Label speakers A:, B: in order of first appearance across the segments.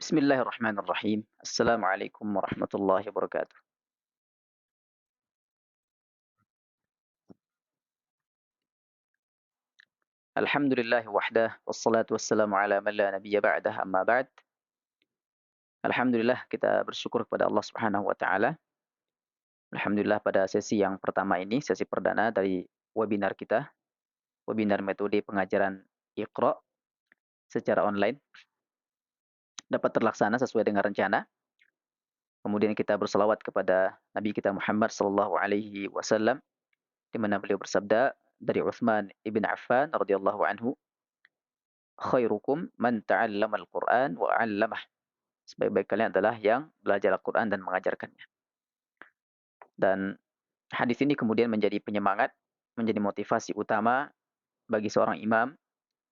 A: Bismillahirrahmanirrahim. Assalamualaikum warahmatullahi wabarakatuh. Alhamdulillahi wahdah, wassalatu wassalamu ala man la nabiyya ba'dah, amma ba'd. Alhamdulillah kita bersyukur kepada Allah Subhanahu wa taala. Alhamdulillah pada sesi yang pertama ini, sesi perdana dari webinar kita, webinar metode pengajaran Iqra secara online dapat terlaksana sesuai dengan rencana. Kemudian kita berselawat kepada Nabi kita Muhammad sallallahu alaihi wasallam di mana beliau bersabda dari Utsman ibn Affan radhiyallahu anhu, khairukum man ta'allama al-Qur'an wa 'allamah. Sebaik-baik kalian adalah yang belajar Al-Qur'an dan mengajarkannya. Dan hadis ini kemudian menjadi penyemangat, menjadi motivasi utama bagi seorang imam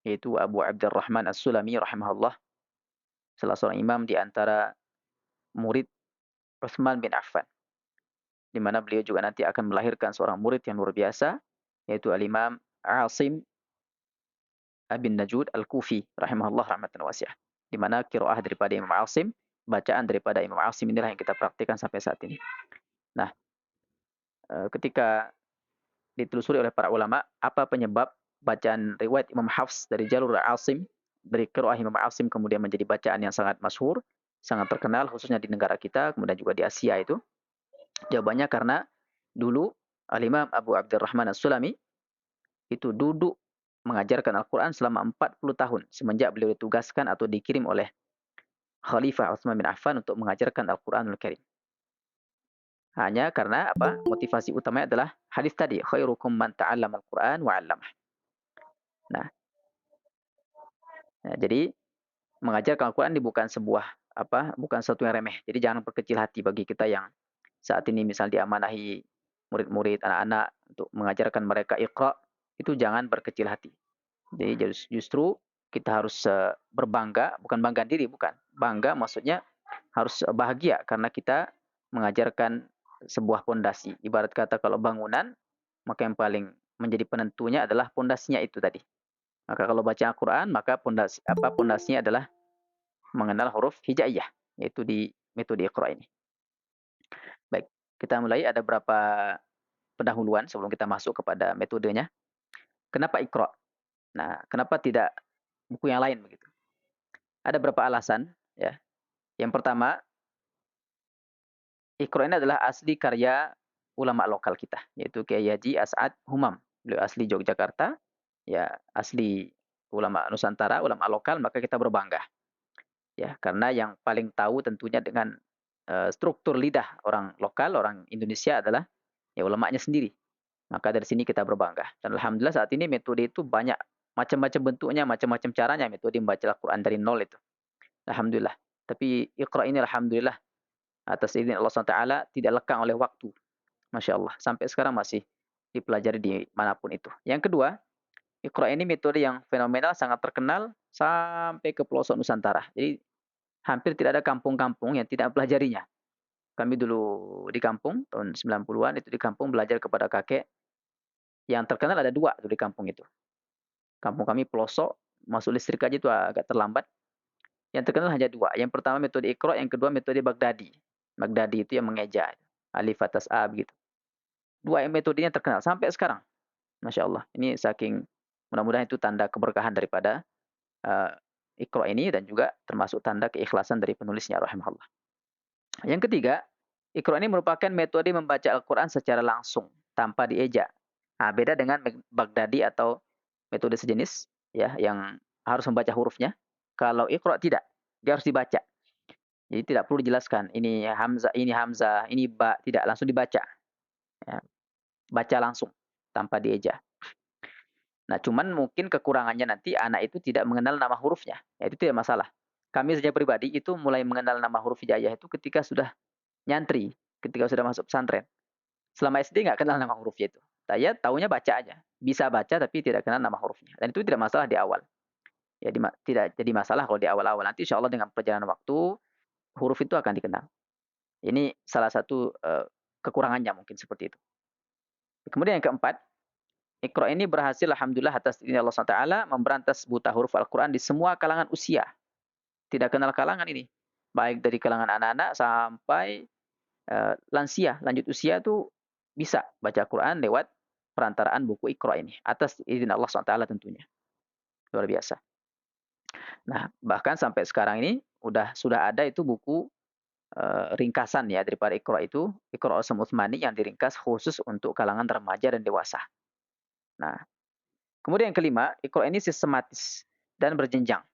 A: yaitu Abu Abdurrahman As-Sulami rahimahullah, salah seorang imam di antara murid Utsman bin Affan, di mana beliau juga nanti akan melahirkan seorang murid yang luar biasa yaitu Al-Imam Asim bin Najud Al-Kufi rahimahullah rahmatan wasi'ah. Di mana qiraah daripada Imam Asim, bacaan daripada Imam Asim inilah yang kita praktikkan sampai saat ini. Nah, ketika ditelusuri oleh para ulama, apa penyebab bacaan riwayat Imam Hafs dari jalur Asim, dari qiraah Imam Asim kemudian menjadi bacaan yang sangat masyhur, sangat terkenal khususnya di negara kita, kemudian juga di Asia itu? Jawabannya karena dulu Al-Imam Abu Abdurrahman As-Sulami itu duduk mengajarkan Al-Quran selama 40 tahun semenjak beliau ditugaskan atau dikirim oleh Khalifah Utsman bin Affan untuk mengajarkan Al-Quranul Karim. Hanya karena apa? Motivasi utamanya adalah hadis tadi, khairukum man ta'allama al-Qur'an wa 'allamah. Nah, jadi mengajarkan Al-Quran ini bukan sebuah apa? Bukan sesuatu yang remeh. Jadi jangan berkecil hati bagi kita yang saat ini misal diamanahi murid-murid, anak-anak untuk mengajarkan mereka Iqra, itu jangan berkecil hati. Jadi justru kita harus berbangga, bukan bangga diri, bukan. Bangga maksudnya harus bahagia karena kita mengajarkan sebuah pondasi. Ibarat kata kalau bangunan, maka yang paling menjadi penentunya adalah pondasinya itu tadi. Maka kalau baca Al-Quran, maka pondasinya adalah mengenal huruf hijaiyah, yaitu di metode Iqra ini. Baik, kita mulai. Ada berapa pendahuluan sebelum kita masuk kepada metodenya. Kenapa Iqra? Nah, kenapa tidak buku yang lain begitu? Ada beberapa alasan, ya. Yang pertama, Iqra ini adalah asli karya ulama lokal kita, yaitu Kiai Haji As'ad Humam. Beliau asli Yogyakarta, ya asli ulama Nusantara, ulama lokal, maka kita berbangga. Ya, karena yang paling tahu tentunya dengan struktur lidah orang lokal, orang Indonesia adalah ya ulamanya sendiri. Maka dari sini kita berbangga. Dan alhamdulillah saat ini metode itu banyak macam-macam bentuknya, macam-macam caranya metode membaca Al-Quran dari nol itu. Alhamdulillah. Tapi Iqra ini alhamdulillah atas izin Allah SWT tidak lekang oleh waktu. Masya Allah. Sampai sekarang masih dipelajari di manapun itu. Yang kedua, Iqra ini metode yang fenomenal, sangat terkenal sampai ke pelosok Nusantara. Jadi hampir tidak ada kampung-kampung yang tidak mempelajarinya. Kami dulu di kampung, tahun 90-an itu di kampung belajar kepada kakek. Yang terkenal ada dua di kampung itu. Kampung kami pelosok, masuk listrik aja itu agak terlambat. Yang terkenal hanya dua. Yang pertama metode Iqra, yang kedua metode Baghdadi. Baghdadi itu yang mengeja. Alif atas A begitu. Dua metodenya terkenal sampai sekarang. Masya Allah. Ini saking mudah-mudahan itu tanda keberkahan daripada Iqra ini dan juga termasuk tanda keikhlasan dari penulisnya rahimahullah. Yang ketiga, Iqra ini merupakan metode membaca Al-Quran secara langsung tanpa dieja. Nah, beda dengan Baghdadi atau metode sejenis ya yang harus membaca hurufnya. Kalau Iqra tidak, dia harus dibaca. Jadi tidak perlu dijelaskan ini hamzah, ini ba, tidak langsung dibaca. Ya, baca langsung tanpa dieja. Nah, cuman mungkin kekurangannya nanti anak itu tidak mengenal nama hurufnya. Ya, itu tidak masalah. Kami saja pribadi itu mulai mengenal nama huruf hijaiyah itu ketika sudah nyantri, ketika sudah masuk pesantren. Selama SD nggak kenal nama hurufnya itu. Saya taunya baca aja. Bisa baca tapi tidak kenal nama hurufnya. Dan itu tidak masalah di awal. Ya, tidak jadi masalah kalau di awal-awal. Nanti insya Allah dengan perjalanan waktu, huruf itu akan dikenal. Ini salah satu kekurangannya mungkin seperti itu. Kemudian yang keempat, Iqra ini berhasil alhamdulillah atas izin Allah SWT memberantas buta huruf Al-Quran di semua kalangan usia. Tidak kenal kalangan ini. baik dari kalangan anak-anak sampai lansia, lanjut usia tuh bisa baca Quran lewat perantaraan buku Iqra ini, atas izin Allah SWT tentunya. Luar biasa. Nah, bahkan sampai sekarang ini sudah ada itu buku ringkasan ya daripada Iqra itu, Iqra Asam Utsmani yang diringkas khusus untuk kalangan remaja dan dewasa. Nah, kemudian yang kelima, Iqra ini sistematis dan berjenjang.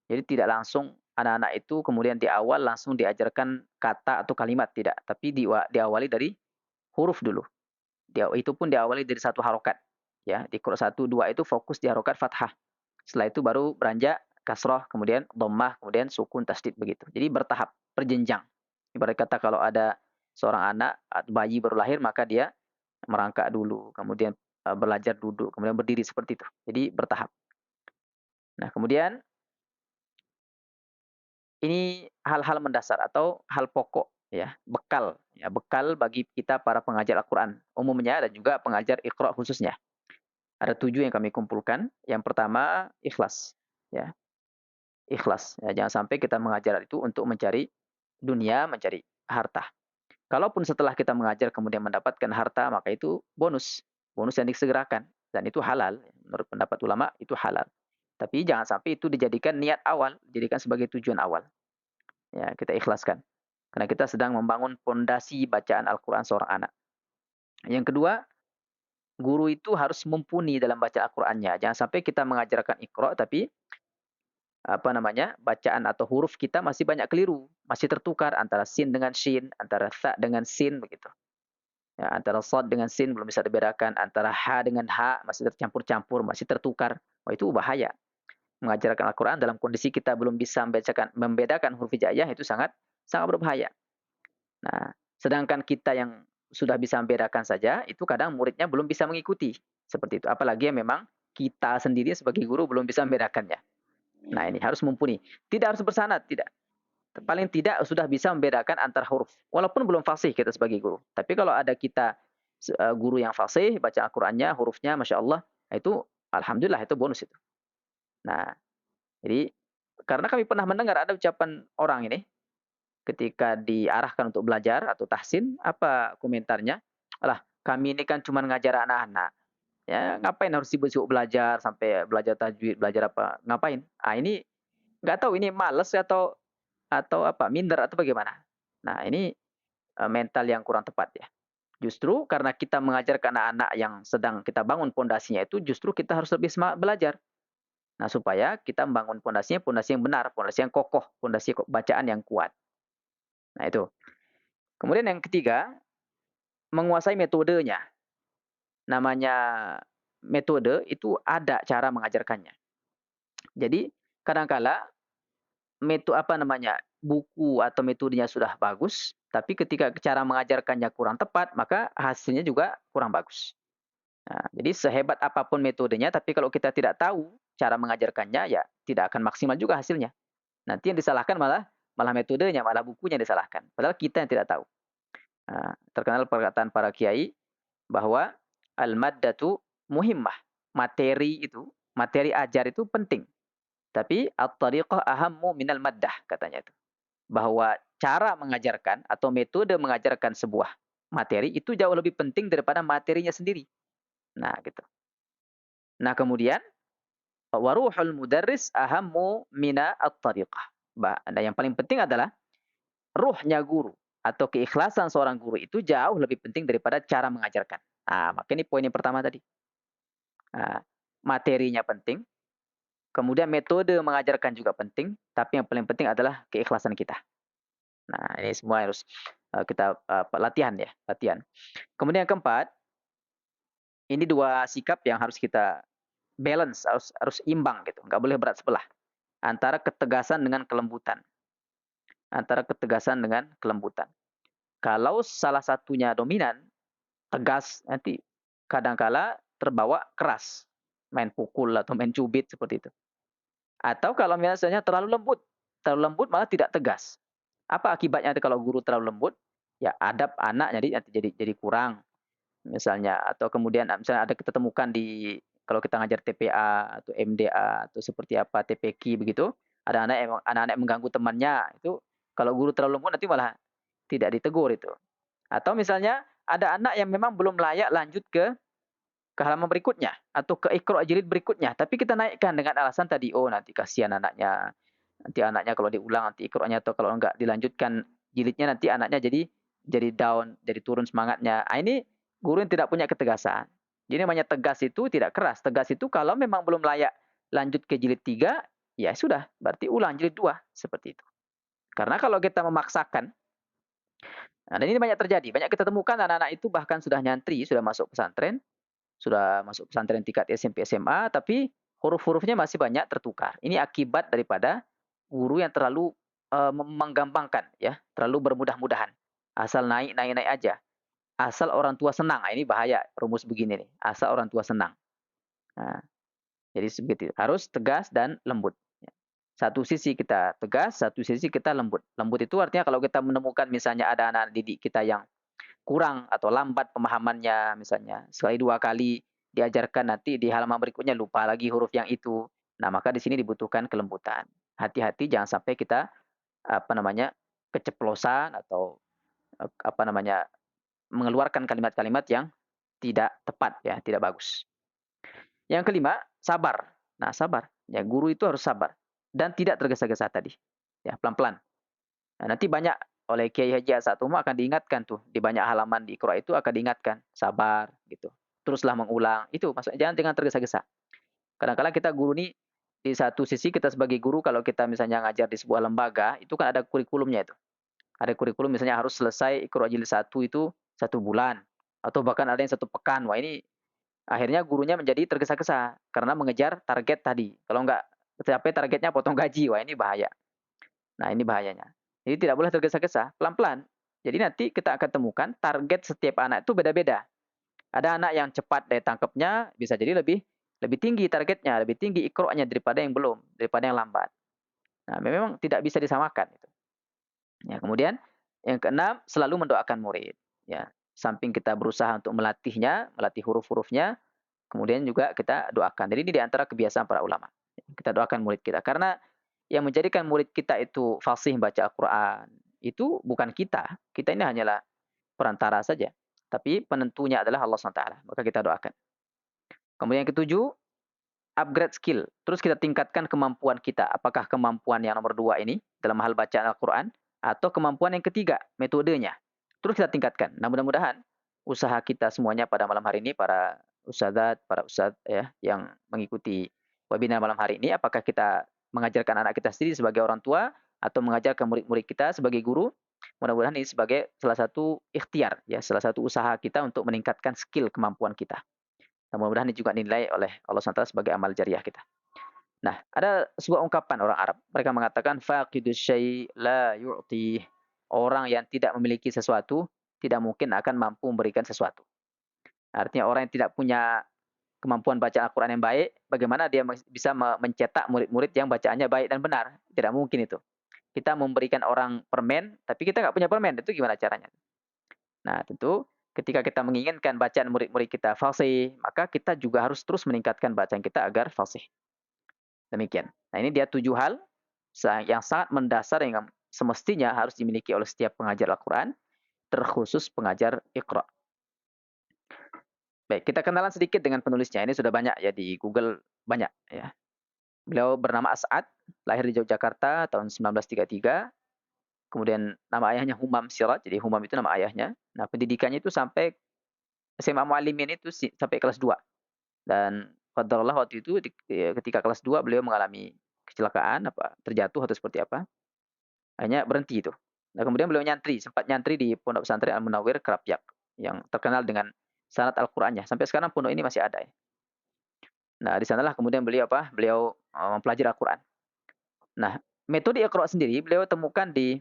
A: Jadi tidak langsung anak-anak itu kemudian di awal langsung diajarkan kata atau kalimat, tidak. Tapi diawali dari huruf dulu. Itu pun diawali dari satu harokat. Ya, di Iqra 1, 2 itu fokus di harokat fathah. Setelah itu baru beranjak kasroh, kemudian dhammah, kemudian sukun, tasdid begitu. Jadi bertahap, berjenjang. Ibarat kata kalau ada seorang anak, bayi baru lahir, maka dia merangkak dulu, kemudian belajar duduk, kemudian berdiri seperti itu. Jadi bertahap. Nah, kemudian ini hal-hal mendasar atau hal pokok ya, bekal bagi kita para pengajar Al-Qur'an umumnya dan juga pengajar Iqra khususnya. Ada 7 yang kami kumpulkan. Yang pertama, ikhlas, ya. Ikhlas, ya, jangan sampai kita mengajar itu untuk mencari dunia, mencari harta. Kalaupun setelah kita mengajar kemudian mendapatkan harta, maka itu bonus, bonus yang disegerakan dan itu halal. Menurut pendapat ulama itu halal. Tapi jangan sampai itu dijadikan niat awal, dijadikan sebagai tujuan awal. Ya, kita ikhlaskan. Karena kita sedang membangun pondasi bacaan Al-Quran seorang anak. Yang kedua, guru itu harus mumpuni dalam baca Al-Qur'annya. Jangan sampai kita mengajarkan Iqra tapi bacaan atau huruf kita masih banyak keliru, masih tertukar antara sin dengan shin, antara tha dengan sin begitu. Ya, antara shad dengan sin belum bisa dibedakan, antara ha dengan ha masih tercampur-campur, masih tertukar. Wah, itu bahaya. Mengajarkan Al-Qur'an dalam kondisi kita belum bisa membedakan huruf hijaiyah itu sangat sangat berbahaya. Nah, sedangkan kita yang sudah bisa membedakan saja, itu kadang muridnya belum bisa mengikuti. Seperti itu. Apalagi yang memang kita sendiri sebagai guru belum bisa membedakannya. Nah, ini harus mumpuni. Tidak harus bersanad, tidak. Paling tidak sudah bisa membedakan antar huruf. Walaupun belum fasih kita sebagai guru. Tapi kalau ada kita guru yang fasih, baca Al-Qur'annya, hurufnya, Masya Allah, itu Alhamdulillah, itu bonus itu. Nah, jadi karena kami pernah mendengar ada ucapan orang ini, ketika diarahkan untuk belajar atau tahsin, apa komentarnya? Alah, kami ini kan cuma ngajar anak-anak. Ya, ngapain harus sibuk-sibuk belajar sampai belajar tajwid, belajar apa? Ngapain? Ah, ini nggak tahu ini males atau apa, minder atau bagaimana. Nah, ini mental yang kurang tepat ya. Justru karena kita mengajarkan anak-anak yang sedang kita bangun pondasinya itu justru kita harus lebih semangat belajar. Nah, supaya kita membangun pondasinya pondasi yang benar, pondasi yang kokoh, pondasi bacaan yang kuat. Nah, itu. Kemudian yang ketiga, menguasai metodenya. Namanya metode itu ada cara mengajarkannya. Jadi kadangkala buku atau metodenya sudah bagus, tapi ketika cara mengajarkannya kurang tepat, maka hasilnya juga kurang bagus. Nah, jadi sehebat apapun metodenya, tapi kalau kita tidak tahu cara mengajarkannya, ya tidak akan maksimal juga hasilnya. Nanti yang disalahkan malah malah metodenya, malah bukunya disalahkan. Padahal kita yang tidak tahu. Nah, terkenal perkataan para kiai bahwa al-maddatu muhimmah. Materi ajar itu penting. Tapi at-tariqah ahammu minal maddah katanya itu. Bahwa cara mengajarkan atau metode mengajarkan sebuah materi itu jauh lebih penting daripada materinya sendiri. Nah, gitu. Nah, kemudian waruhul mudarris ahammu mina at-tariqah. Nah, yang paling penting adalah ruhnya guru atau keikhlasan seorang guru itu jauh lebih penting daripada cara mengajarkan. Nah, maka ini poin yang pertama tadi. Nah, materinya penting, kemudian metode mengajarkan juga penting, tapi yang paling penting adalah keikhlasan kita. Nah, ini semua harus kita latihan ya, latihan. Kemudian yang keempat, ini dua sikap yang harus kita balance, harus imbang gitu, nggak boleh berat sebelah. Antara ketegasan dengan kelembutan. Antara ketegasan dengan kelembutan. Kalau salah satunya dominan, tegas, nanti kadangkala terbawa keras. Main pukul atau main cubit seperti itu. Atau kalau misalnya terlalu lembut malah tidak tegas. Apa akibatnya kalau guru terlalu lembut? Ya adab anak jadi kurang misalnya, atau kemudian misalnya ada kita temukan di kalau kita ngajar TPA atau MDA atau seperti apa TPQ begitu, ada anak-anak yang mengganggu temannya, itu Kalau guru terlalu lembut nanti malah tidak ditegur itu. Atau misalnya ada anak yang memang belum layak lanjut ke halaman berikutnya atau ke Iqra jilid berikutnya, tapi kita naikkan dengan alasan tadi, oh nanti kasihan anaknya, nanti anaknya kalau diulang nanti Iqra'nya atau kalau enggak dilanjutkan jilidnya nanti anaknya jadi down, jadi turun semangatnya. Ah, ini guru yang tidak punya ketegasan. Jadi namanya tegas itu tidak keras. Tegas itu kalau memang belum layak lanjut ke jilid 3, ya sudah, berarti ulang jilid 2 seperti itu. Karena kalau kita memaksakan, nah dan ini banyak terjadi, banyak kita temukan anak-anak itu bahkan sudah nyantri, sudah masuk pesantren tingkat SMP, SMA, tapi huruf-hurufnya masih banyak tertukar. Ini akibat daripada guru yang terlalu menggampangkan, ya, terlalu bermudah-mudahan. Asal naik, naik, naik aja. Asal orang tua senang. Ah, ini bahaya rumus begini nih. Asal orang tua senang. Nah, jadi seperti itu. Harus tegas dan lembut. Ya. Satu sisi kita tegas, satu sisi kita lembut. Lembut itu artinya kalau kita menemukan misalnya ada anak didik kita yang kurang atau lambat pemahamannya misalnya, sekali 2 kali diajarkan nanti di halaman berikutnya lupa lagi huruf yang itu. Nah, maka di sini dibutuhkan kelembutan. Hati-hati jangan sampai kita, apa namanya, keceplosan atau, apa namanya, mengeluarkan kalimat-kalimat yang tidak tepat ya, tidak bagus. Yang kelima, sabar. Nah, sabar. Ya, guru itu harus sabar dan tidak tergesa-gesa tadi. Ya, pelan-pelan. Nah, nanti banyak oleh Kiai Haji As'ad Umar akan diingatkan tuh, di banyak halaman di Iqra itu akan diingatkan, sabar gitu. Teruslah mengulang. Itu maksudnya jangan tergesa-gesa. Kadang-kadang kita guru nih di satu sisi kita sebagai guru kalau kita misalnya ngajar di sebuah lembaga, itu kan ada kurikulumnya itu. Ada kurikulum misalnya harus selesai Iqra jilid 1 itu 1 bulan atau bahkan ada yang 1 pekan. Wah, ini akhirnya gurunya menjadi tergesa-gesa karena mengejar target tadi. Kalau enggak capai targetnya potong gaji. Wah, ini bahaya. Nah, ini bahayanya. Jadi tidak boleh tergesa-gesa, pelan-pelan. Jadi nanti kita akan temukan target setiap anak itu beda-beda. Ada anak yang cepat daya tangkapnya bisa jadi lebih lebih tinggi targetnya, lebih tinggi ikroknya daripada yang belum, daripada yang lambat. Nah, memang tidak bisa disamakan itu. Ya, kemudian yang keenam selalu mendoakan murid. Ya, samping kita berusaha untuk melatihnya, melatih huruf-hurufnya, kemudian juga kita doakan. Jadi ini di antara kebiasaan para ulama. Kita doakan murid kita karena yang menjadikan murid kita itu fasih baca Al-Quran itu bukan kita. Kita ini hanyalah perantara saja. Tapi penentunya adalah Allah SWT. Maka kita doakan. Kemudian yang ketujuh, upgrade skill. Terus kita tingkatkan kemampuan kita. Apakah kemampuan yang nomor 2 ini dalam hal bacaan Al-Quran atau kemampuan yang ketiga, metodenya. Terus kita tingkatkan. Nah, mudah-mudahan usaha kita semuanya pada malam hari ini, para ustadzat, para ustadz ya, yang mengikuti webinar malam hari ini, apakah kita mengajarkan anak kita sendiri sebagai orang tua atau mengajarkan murid-murid kita sebagai guru, mudah-mudahan ini sebagai salah satu ikhtiar ya, salah satu usaha kita untuk meningkatkan skill kemampuan kita. Dan mudah-mudahan ini juga dinilai oleh Allah SWT sebagai amal jariah kita. Nah, ada sebuah ungkapan orang Arab. Mereka mengatakan faqidus syai' la yu'ti. Orang yang tidak memiliki sesuatu tidak mungkin akan mampu memberikan sesuatu. Artinya orang yang tidak punya kemampuan baca Al-Quran yang baik, bagaimana dia bisa mencetak murid-murid yang bacaannya baik dan benar? Tidak mungkin itu. Kita memberikan orang permen, tapi kita nggak punya permen, itu gimana caranya? Nah, tentu ketika kita menginginkan bacaan murid-murid kita fasih, maka kita juga harus terus meningkatkan bacaan kita agar fasih. Demikian. Nah, ini dia 7 hal yang sangat mendasar yang semestinya harus dimiliki oleh setiap pengajar Al-Quran, terkhusus pengajar Iqra. Baik, kita kenalan sedikit dengan penulisnya. Ini sudah banyak ya di Google, banyak ya. Beliau bernama As'ad, lahir di Yogyakarta tahun 1933. Kemudian nama ayahnya Humam Siraj, jadi Humam itu nama ayahnya. Nah, pendidikannya itu sampai SMA Muallimin itu sampai kelas 2. Dan qadarullah waktu itu ketika kelas 2 beliau mengalami kecelakaan, terjatuh atau seperti apa. Akhirnya berhenti itu. Nah, kemudian beliau sempat nyantri di Pondok Pesantren Al-Munawwir Krapyak yang terkenal dengan sanad Al-Qur'annya. Sampai sekarang pondok ini masih ada ya. Nah, di sanalah kemudian beliau mempelajari Al-Qur'an. Nah, metode Iqra sendiri beliau temukan di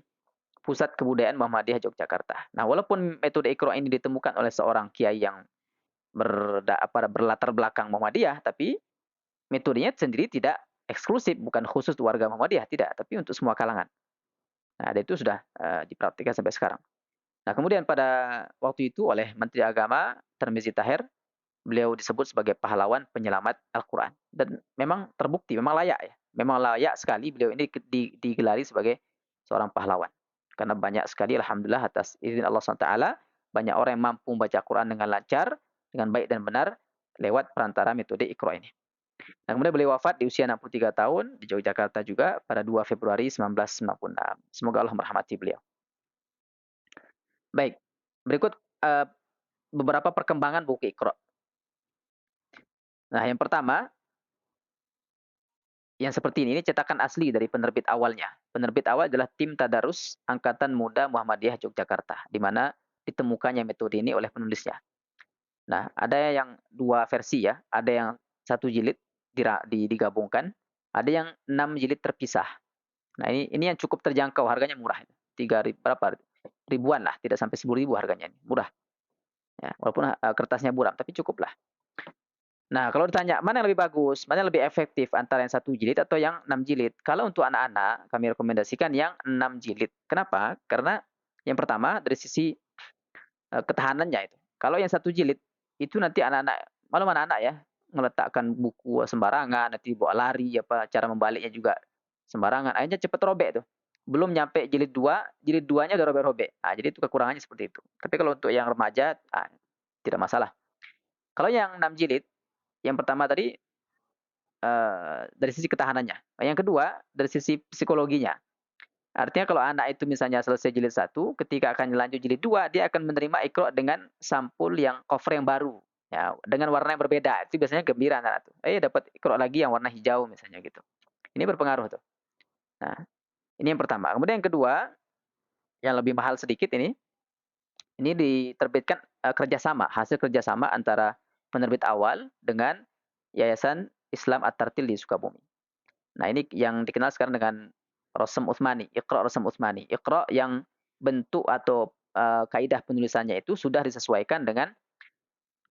A: Pusat Kebudayaan Muhammadiyah Yogyakarta. Nah, walaupun metode Iqra ini ditemukan oleh seorang kiai yang berlatar belakang Muhammadiyah, tapi metodenya sendiri tidak eksklusif, bukan khusus warga Muhammadiyah, tidak, tapi untuk semua kalangan. Nah, itu sudah dipraktikkan sampai sekarang. Nah, kemudian pada waktu itu oleh Menteri Agama Tarmizi Tahir, beliau disebut sebagai pahlawan penyelamat Al-Quran. Dan memang terbukti, memang layak ya. Memang layak sekali beliau ini digelari sebagai seorang pahlawan. Karena banyak sekali alhamdulillah atas izin Allah SWT, banyak orang yang mampu membaca Quran dengan lancar, dengan baik dan benar lewat perantara metode Iqra ini. Nah, kemudian beliau wafat di usia 63 tahun di Yogyakarta juga pada 2 Februari 1996. Semoga Allah merahmati beliau. Baik, berikut beberapa perkembangan buku Iqra. Nah, yang pertama, yang seperti ini cetakan asli dari penerbit awalnya. Penerbit awal adalah tim Tadarus Angkatan Muda Muhammadiyah Yogyakarta, di mana ditemukannya metode ini oleh penulisnya. Nah, ada yang dua versi ya, ada yang satu jilid digabungkan, ada yang 6 jilid terpisah. Nah, ini yang cukup terjangkau, harganya murah. 3 berapa? Ribuan lah, tidak sampai 10.000 harganya ini, murah. Ya, walaupun kertasnya buram, tapi cukup lah. Nah, kalau ditanya mana yang lebih bagus, mana yang lebih efektif antara yang 1 jilid atau yang 6 jilid? Kalau untuk anak-anak, kami rekomendasikan yang 6 jilid. Kenapa? Karena yang pertama dari sisi ketahanannya itu. Kalau yang 1 jilid itu nanti anak-anak, malam anak-anak ya, meletakkan buku sembarangan, nanti bawa lari apa, cara membaliknya juga sembarangan, akhirnya cepat robek tuh. Belum nyampe jilid 2, jilid 2-nya udah robek-robek. Ah, jadi itu kekurangannya seperti itu. Tapi kalau untuk yang remaja, tidak masalah. Kalau yang 6 jilid, yang pertama tadi dari sisi ketahanannya. Yang kedua, dari sisi psikologinya. Artinya kalau anak itu misalnya selesai jilid 1, ketika akan lanjut jilid 2, dia akan menerima Iqra dengan sampul yang cover yang baru. Ya, dengan warna yang berbeda. Itu biasanya gembira anak tuh. Dapat Iqra lagi yang warna hijau misalnya gitu. Ini berpengaruh tuh. Nah, ini yang pertama. Kemudian yang kedua, yang lebih mahal sedikit ini diterbitkan kerjasama, hasil kerjasama antara penerbit awal dengan Yayasan Islam At-Tartil di Sukabumi. Nah, ini yang dikenal sekarang dengan Rosem Utsmani, Iqra Rosem Utsmani. Iqra yang bentuk atau kaidah penulisannya itu sudah disesuaikan dengan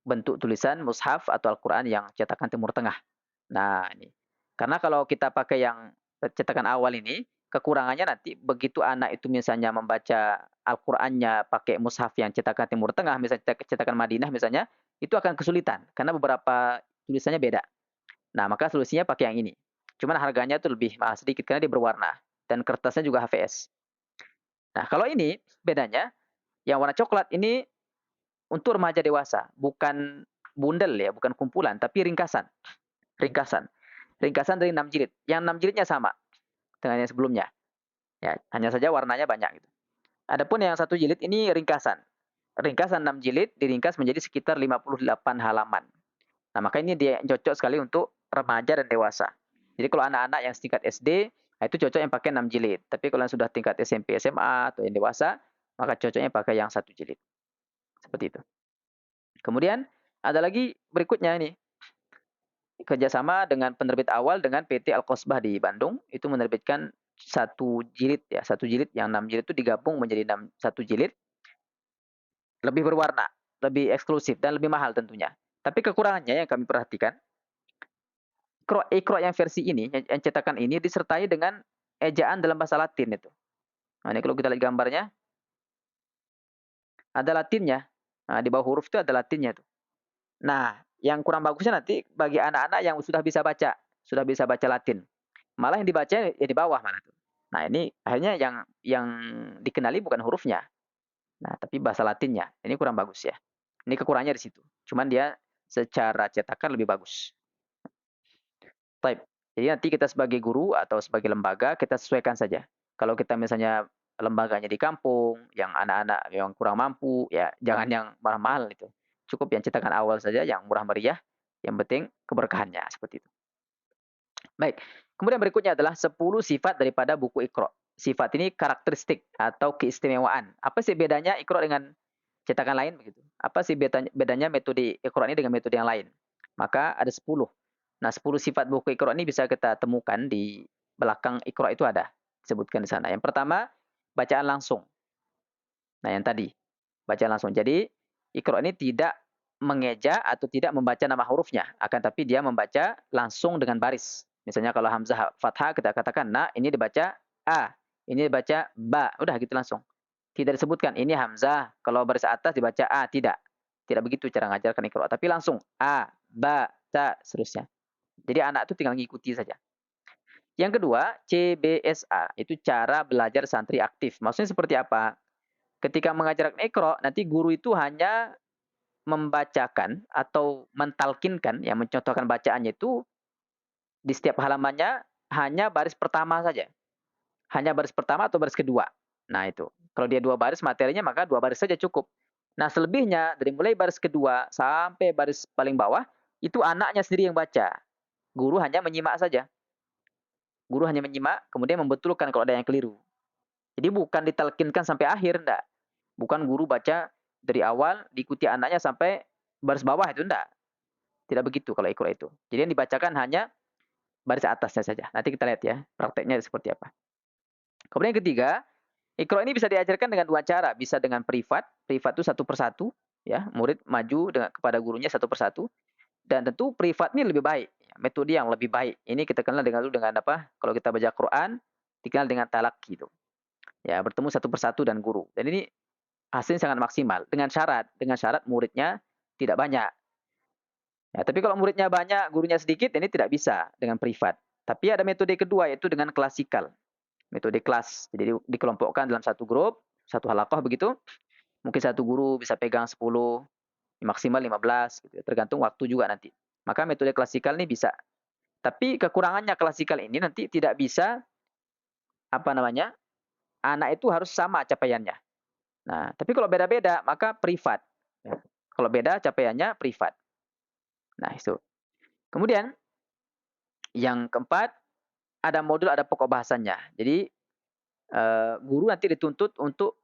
A: bentuk tulisan mushaf atau Al-Qur'an yang cetakan Timur Tengah. Nah, ini. Karena kalau kita pakai yang cetakan awal ini, kekurangannya nanti begitu anak itu misalnya membaca Al-Qur'annya pakai mushaf yang cetakan Timur Tengah, misalnya cetakan Madinah misalnya, itu akan kesulitan karena beberapa tulisannya beda. Nah, maka solusinya pakai yang ini. Cuman harganya tuh lebih mahal sedikit karena dia berwarna dan kertasnya juga HVS. Nah, kalau ini bedanya yang warna coklat ini untuk remaja dewasa, bukan bundel ya, bukan kumpulan, tapi ringkasan. Ringkasan. Ringkasan dari 6 jilid. Yang 6 jilidnya sama dengan yang sebelumnya. Ya, hanya saja warnanya banyak gitu. Adapun yang 1 jilid ini ringkasan. Ringkasan 6 jilid diringkas menjadi sekitar 58 halaman. Nah, maka ini dia cocok sekali untuk remaja dan dewasa. Jadi kalau anak-anak yang setingkat SD, nah itu cocok yang pakai 6 jilid. Tapi kalau yang sudah tingkat SMP, SMA, atau yang dewasa, maka cocoknya pakai yang 1 jilid. Seperti itu. Kemudian ada lagi berikutnya ini. Kerjasama dengan penerbit awal dengan PT Al-Qosbah di Bandung. Itu menerbitkan 1 jilid ya. 1 jilid, yang 6 jilid itu digabung menjadi 1 jilid. Lebih berwarna, lebih eksklusif, dan lebih mahal tentunya. Tapi kekurangannya yang kami perhatikan, Iqra yang versi ini, yang cetakan ini disertai dengan ejaan dalam bahasa Latin itu. Nah, ini kalau kita lihat gambarnya, ada Latinnya. Nah, di bawah huruf itu ada Latinnya tuh. Nah, yang kurang bagusnya nanti bagi anak-anak yang sudah bisa baca Latin. Malah yang dibaca ya di bawah mana tuh. Nah, ini akhirnya yang dikenali bukan hurufnya. Nah, tapi bahasa Latinnya. Ini kurang bagus ya. Ini kekurangannya di situ. Cuman dia secara cetakan lebih bagus. Baik. Jadi nanti kita sebagai guru atau sebagai lembaga kita sesuaikan saja. Kalau kita misalnya lembaganya di kampung, yang anak-anak yang kurang mampu, ya jangan yang mahal-mahal itu. Cukup yang cetakan awal saja yang murah meriah, yang penting keberkahannya seperti itu. Baik. Kemudian berikutnya adalah 10 sifat daripada buku Iqra. Sifat ini karakteristik atau keistimewaan. Apa sih bedanya Iqra dengan cetakan lain begitu? Apa sih bedanya metode Iqra ini dengan metode yang lain? Maka ada 10. Nah, 10 sifat buku Iqra ini bisa kita temukan di belakang Iqra itu ada disebutkan di sana. Yang pertama, bacaan langsung. Nah, yang tadi, bacaan langsung. Jadi, Iqra ini tidak mengeja atau tidak membaca nama hurufnya, akan tapi dia membaca langsung dengan baris. Misalnya kalau hamzah fathah kita katakan, nah ini dibaca a, ini dibaca ba, udah gitu langsung. Tidak disebutkan ini hamzah, kalau baris atas dibaca a, tidak. Tidak begitu cara mengajarkan Iqra, tapi langsung a, ba, ta, seterusnya. Jadi anak itu tinggal mengikuti saja. Yang kedua, CBSA, itu cara belajar santri aktif. Maksudnya seperti apa? Ketika mengajar Iqra, nanti guru itu hanya membacakan atau mentalkinkan, yang mencontohkan bacaannya itu di setiap halamannya hanya baris pertama saja. Hanya baris pertama atau baris kedua. Nah itu. Kalau dia 2 baris materinya maka 2 baris saja cukup. Nah selebihnya dari mulai baris kedua sampai baris paling bawah itu anaknya sendiri yang baca. Guru hanya menyimak saja. Guru hanya menyimak kemudian membetulkan kalau ada yang keliru. Jadi bukan ditalkinkan sampai akhir enggak. Bukan guru baca dari awal diikuti anaknya sampai baris bawah itu enggak. Tidak begitu kalau Iqra itu. Jadi yang dibacakan hanya baris atasnya saja. Nanti kita lihat ya prakteknya seperti apa. Kemudian yang ketiga, Iqra ini bisa diajarkan dengan 2 cara, bisa dengan privat, privat itu satu persatu, ya, murid maju dengan kepada gurunya satu persatu, dan tentu privat ini lebih baik, ya, metode yang lebih baik. Ini kita kenal dengan dulu dengan apa? Kalau kita baca Quran, dikenal dengan talaqi itu. Ya, bertemu satu persatu dan guru. Dan ini hasilnya sangat maksimal dengan syarat muridnya tidak banyak. Ya, tapi kalau muridnya banyak, gurunya sedikit, ini tidak bisa dengan privat. Tapi ada metode kedua yaitu dengan klasikal. Metode kelas. Jadi dikelompokkan dalam satu grup, satu halaqah begitu. Mungkin satu guru bisa pegang 10, maksimal 15 gitu ya, tergantung waktu juga nanti. Maka metode klasikal ini bisa. Tapi kekurangannya klasikal ini nanti tidak bisa apa namanya? Anak itu harus sama capaiannya. Nah, tapi kalau beda-beda maka privat. Ya. Kalau beda capaiannya privat. Nah, itu. Kemudian yang keempat ada modul ada pokok bahasanya. Jadi guru nanti dituntut untuk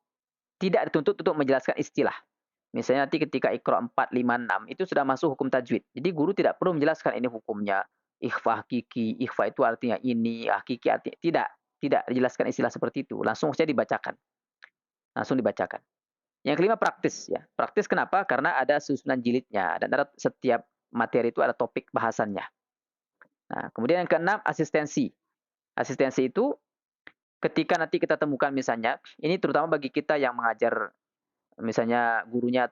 A: tidak dituntut untuk menjelaskan istilah. Misalnya nanti ketika Iqra 4, 5, 6 itu sudah masuk hukum tajwid. Jadi guru tidak perlu menjelaskan ini hukumnya. Ikhfa hakiki, ikhfa itu artinya ini, hakiki artinya tidak. Tidak dijelaskan istilah seperti itu. Langsung saja dibacakan. Langsung dibacakan. Yang kelima praktis ya. Praktis kenapa? Karena ada susunan jilidnya dan ada setiap materi itu ada topik bahasannya. Nah, kemudian yang keenam asistensi. Asistensi itu ketika nanti kita temukan misalnya, ini terutama bagi kita yang mengajar misalnya gurunya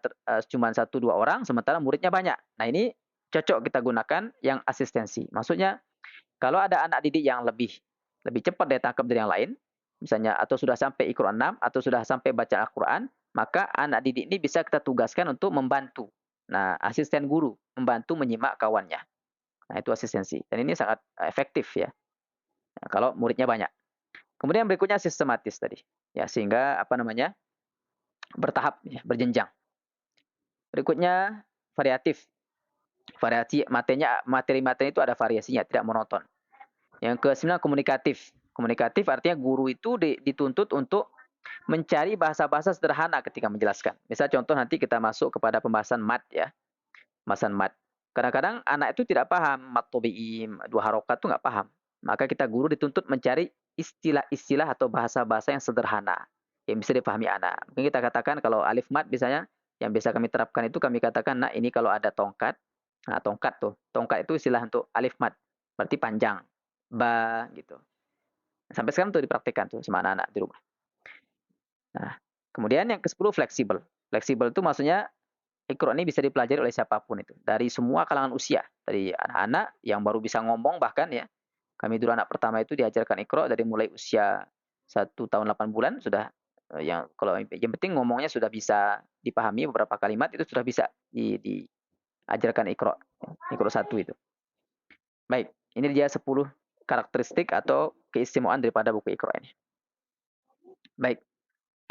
A: cuma 1, 2 orang, sementara muridnya banyak. Nah ini cocok kita gunakan yang asistensi. Maksudnya kalau ada anak didik yang lebih lebih cepat dia tangkap dari yang lain, misalnya atau sudah sampai Iqra 6 atau sudah sampai baca Al-Quran, maka anak didik ini bisa kita tugaskan untuk membantu. Nah, asisten guru membantu menyimak kawannya. Nah, itu asistensi. Dan ini sangat efektif ya. Nah, kalau muridnya banyak. Kemudian berikutnya sistematis tadi. Ya, sehingga apa namanya? Bertahap ya, berjenjang. Berikutnya variatif. Variasi materi-materi itu ada variasinya, tidak monoton. Yang ke-9 komunikatif. Komunikatif artinya guru itu dituntut untuk mencari bahasa-bahasa sederhana ketika menjelaskan. Misal contoh nanti kita masuk kepada pembahasan mat ya. Pembahasan mat. Kadang-kadang anak itu tidak paham mat tobi'i, 2 harokat itu nggak paham. Maka kita guru dituntut mencari istilah-istilah atau bahasa-bahasa yang sederhana yang bisa dipahami anak. Mungkin kita katakan kalau alif mat misalnya yang biasa kami terapkan itu kami katakan, nah ini kalau ada tongkat, nah tongkat tuh, tongkat itu istilah untuk alif mat, berarti panjang, ba gitu. Sampai sekarang tuh dipraktikkan tuh sama anak-anak di rumah. Nah, kemudian yang ke-10 fleksibel. Fleksibel itu maksudnya Iqra ini bisa dipelajari oleh siapapun itu, dari semua kalangan usia, dari anak-anak yang baru bisa ngomong bahkan ya. Kami dulu anak pertama itu diajarkan Iqra dari mulai usia 1 tahun 8 bulan sudah yang kalau yang penting ngomongnya sudah bisa dipahami beberapa kalimat itu sudah bisa diajarkan Iqra. Iqra 1 itu. Baik, ini dia 10 karakteristik atau keistimewaan daripada buku Iqra ini. Baik,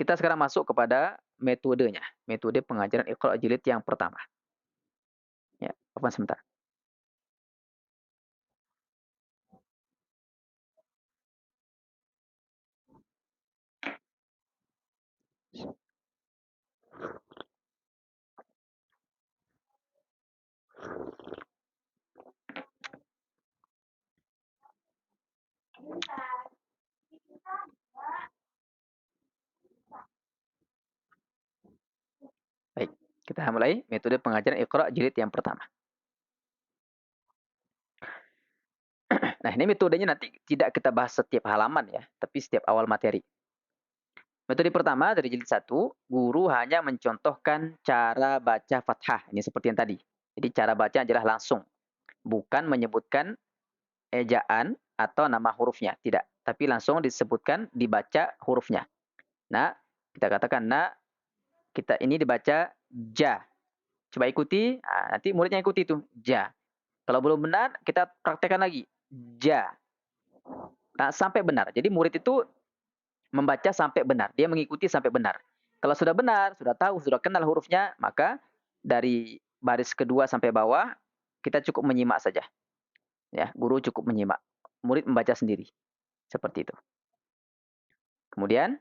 A: kita sekarang masuk kepada metodenya, metode pengajaran Iqra jilid yang pertama. Ya, apa sebentar. Baik, kita mulai metode pengajaran Iqra jilid yang pertama. Nah, ini metodenya nanti tidak kita bahas setiap halaman ya, tapi setiap awal materi. Metode pertama dari jilid 1, guru hanya mencontohkan cara baca fathah. Ini seperti yang tadi. Jadi cara baca adalah langsung, bukan menyebutkan ejaan atau nama hurufnya, tidak. Tapi langsung disebutkan, dibaca hurufnya. Nak, kita katakan, nak, kita ini dibaca ja. Coba ikuti, nanti muridnya ikuti itu, ja. Kalau belum benar, kita praktekkan lagi, ja. Nah, sampai benar. Jadi murid itu membaca sampai benar, dia mengikuti sampai benar. Kalau sudah benar, sudah tahu, sudah kenal hurufnya, maka dari baris kedua sampai bawah, kita cukup menyimak saja. Ya, guru cukup menyimak. Murid membaca sendiri. Seperti itu. Kemudian,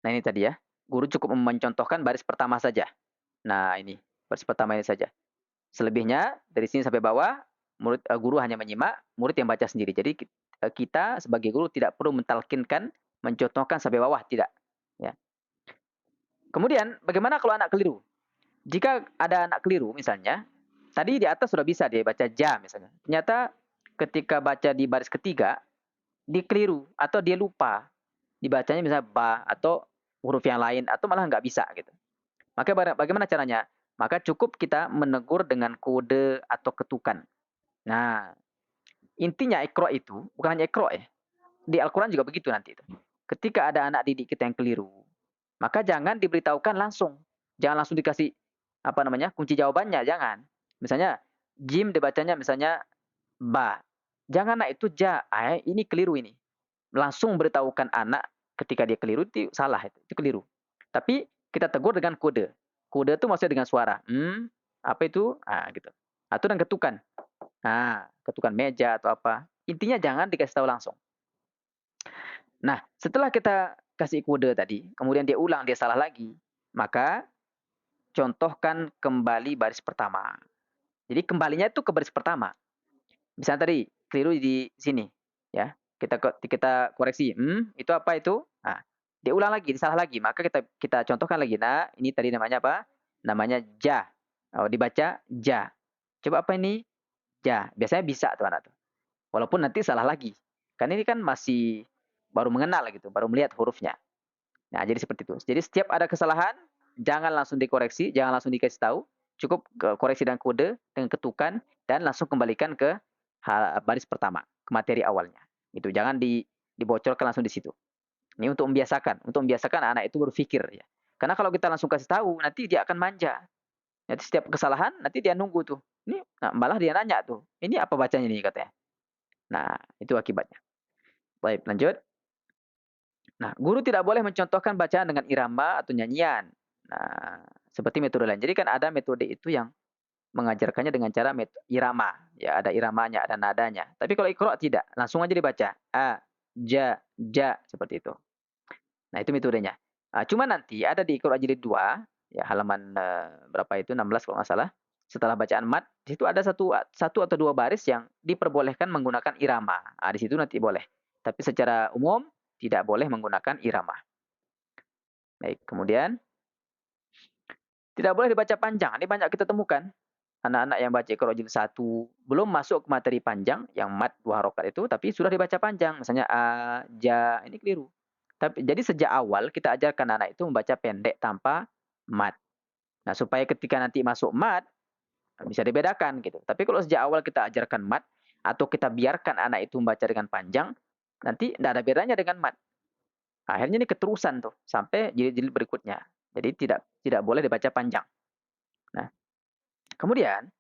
A: nah ini tadi ya, guru cukup mencontohkan baris pertama saja. Nah ini, baris pertama ini saja. Selebihnya, dari sini sampai bawah, guru hanya menyimak, murid yang baca sendiri. Jadi kita sebagai guru tidak perlu mentalkinkan, mencontohkan sampai bawah, tidak. Ya. Kemudian, bagaimana kalau anak keliru? Jika ada anak keliru misalnya, tadi di atas sudah bisa dia baca ja misalnya. Ternyata ketika baca di baris ketiga, dia keliru atau dia lupa. Dibacanya misalnya ba atau huruf yang lain atau malah nggak bisa gitu. Maka bagaimana caranya? Maka cukup kita menegur dengan kode atau ketukan. Nah, intinya ikro itu bukan hanya ikro ya. Di Al-Quran juga begitu nanti itu. Ketika ada anak didik kita yang keliru, maka jangan diberitahukan langsung. Jangan langsung dikasih apa namanya kunci jawabannya, jangan. Misalnya jim dibacanya misalnya ba. Jangan nak itu ja. Ini keliru ini. Langsung beritahukan anak ketika dia keliru itu salah itu keliru. Tapi kita tegur dengan kode. Kode itu maksudnya dengan suara. Apa itu? Gitu. Atau dengan ketukan. Ketukan meja atau apa. Intinya jangan dikasih tahu langsung. Nah, setelah kita kasih kode tadi, kemudian dia ulang, dia salah lagi, maka contohkan kembali baris pertama. Jadi kembalinya itu ke baris pertama. Misalnya tadi keliru di sini, ya. Kita koreksi, itu apa itu? Nah, dia ulang lagi, salah lagi, maka kita contohkan lagi. Nah, ini tadi namanya apa? Namanya ja. Dibaca ja. Coba apa ini? Ja. Biasanya bisa tuh anak tuh. Walaupun nanti salah lagi. Karena ini kan masih baru mengenal gitu, baru melihat hurufnya. Nah, jadi seperti itu. Jadi setiap ada kesalahan, jangan langsung dikoreksi, jangan langsung dikasih tahu, cukup koreksi dengan kode, dengan ketukan, dan langsung kembalikan ke baris pertama, ke materi awalnya. Itu jangan dibocorkan langsung di situ. Ini untuk membiasakan anak itu berpikir ya. Karena kalau kita langsung kasih tahu, nanti dia akan manja. Nanti setiap kesalahan, nanti dia nunggu tuh. Malah dia nanya tuh, ini apa bacanya nih katanya. Nah, itu akibatnya. Baik, lanjut. Nah, guru tidak boleh mencontohkan bacaan dengan irama atau nyanyian. Nah, seperti metode lain. Jadi kan ada metode itu yang mengajarkannya dengan cara irama. Ya, ada iramanya, ada nadanya. Tapi kalau iqra tidak, langsung aja dibaca. A, ja, ja, seperti itu. Nah, itu metodenya. Cuma nanti ada di Iqra jilid 2, ya halaman berapa itu 16 kalau nggak salah. Setelah bacaan mat, di situ ada satu atau dua baris yang diperbolehkan menggunakan irama. Di situ nanti boleh. Tapi secara umum tidak boleh menggunakan irama. Baik, kemudian tidak boleh dibaca panjang. Ini banyak kita temukan. Anak-anak yang baca Iqra jilid 1 belum masuk ke materi panjang yang mat 2 harokat itu, tapi sudah dibaca panjang. Misalnya a, ja, ini keliru. Tapi jadi sejak awal kita ajarkan anak itu membaca pendek tanpa mat. Nah, supaya ketika nanti masuk mat bisa dibedakan gitu. Tapi kalau sejak awal kita ajarkan mat atau kita biarkan anak itu membaca dengan panjang, nanti tidak ada bedanya dengan mat. Akhirnya ini keterusan tuh sampai jilid-jilid berikutnya. Jadi tidak boleh dibaca panjang. Nah, kemudian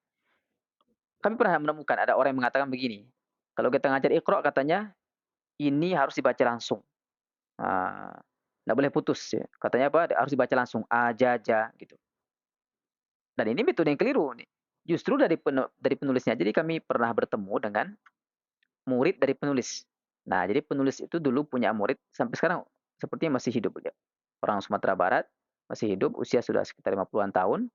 A: kami pernah menemukan ada orang yang mengatakan begini. Kalau kita ngajar Iqra katanya ini harus dibaca langsung. Nggak boleh putus ya. Katanya apa? Harus dibaca langsung aja gitu. Dan ini metode yang keliru nih. Justru dari penulisnya. Jadi kami pernah bertemu dengan murid dari penulis. Nah, jadi penulis itu dulu punya murid sampai sekarang sepertinya masih hidup ya. Orang Sumatera Barat masih hidup, usia sudah sekitar 50-an tahun.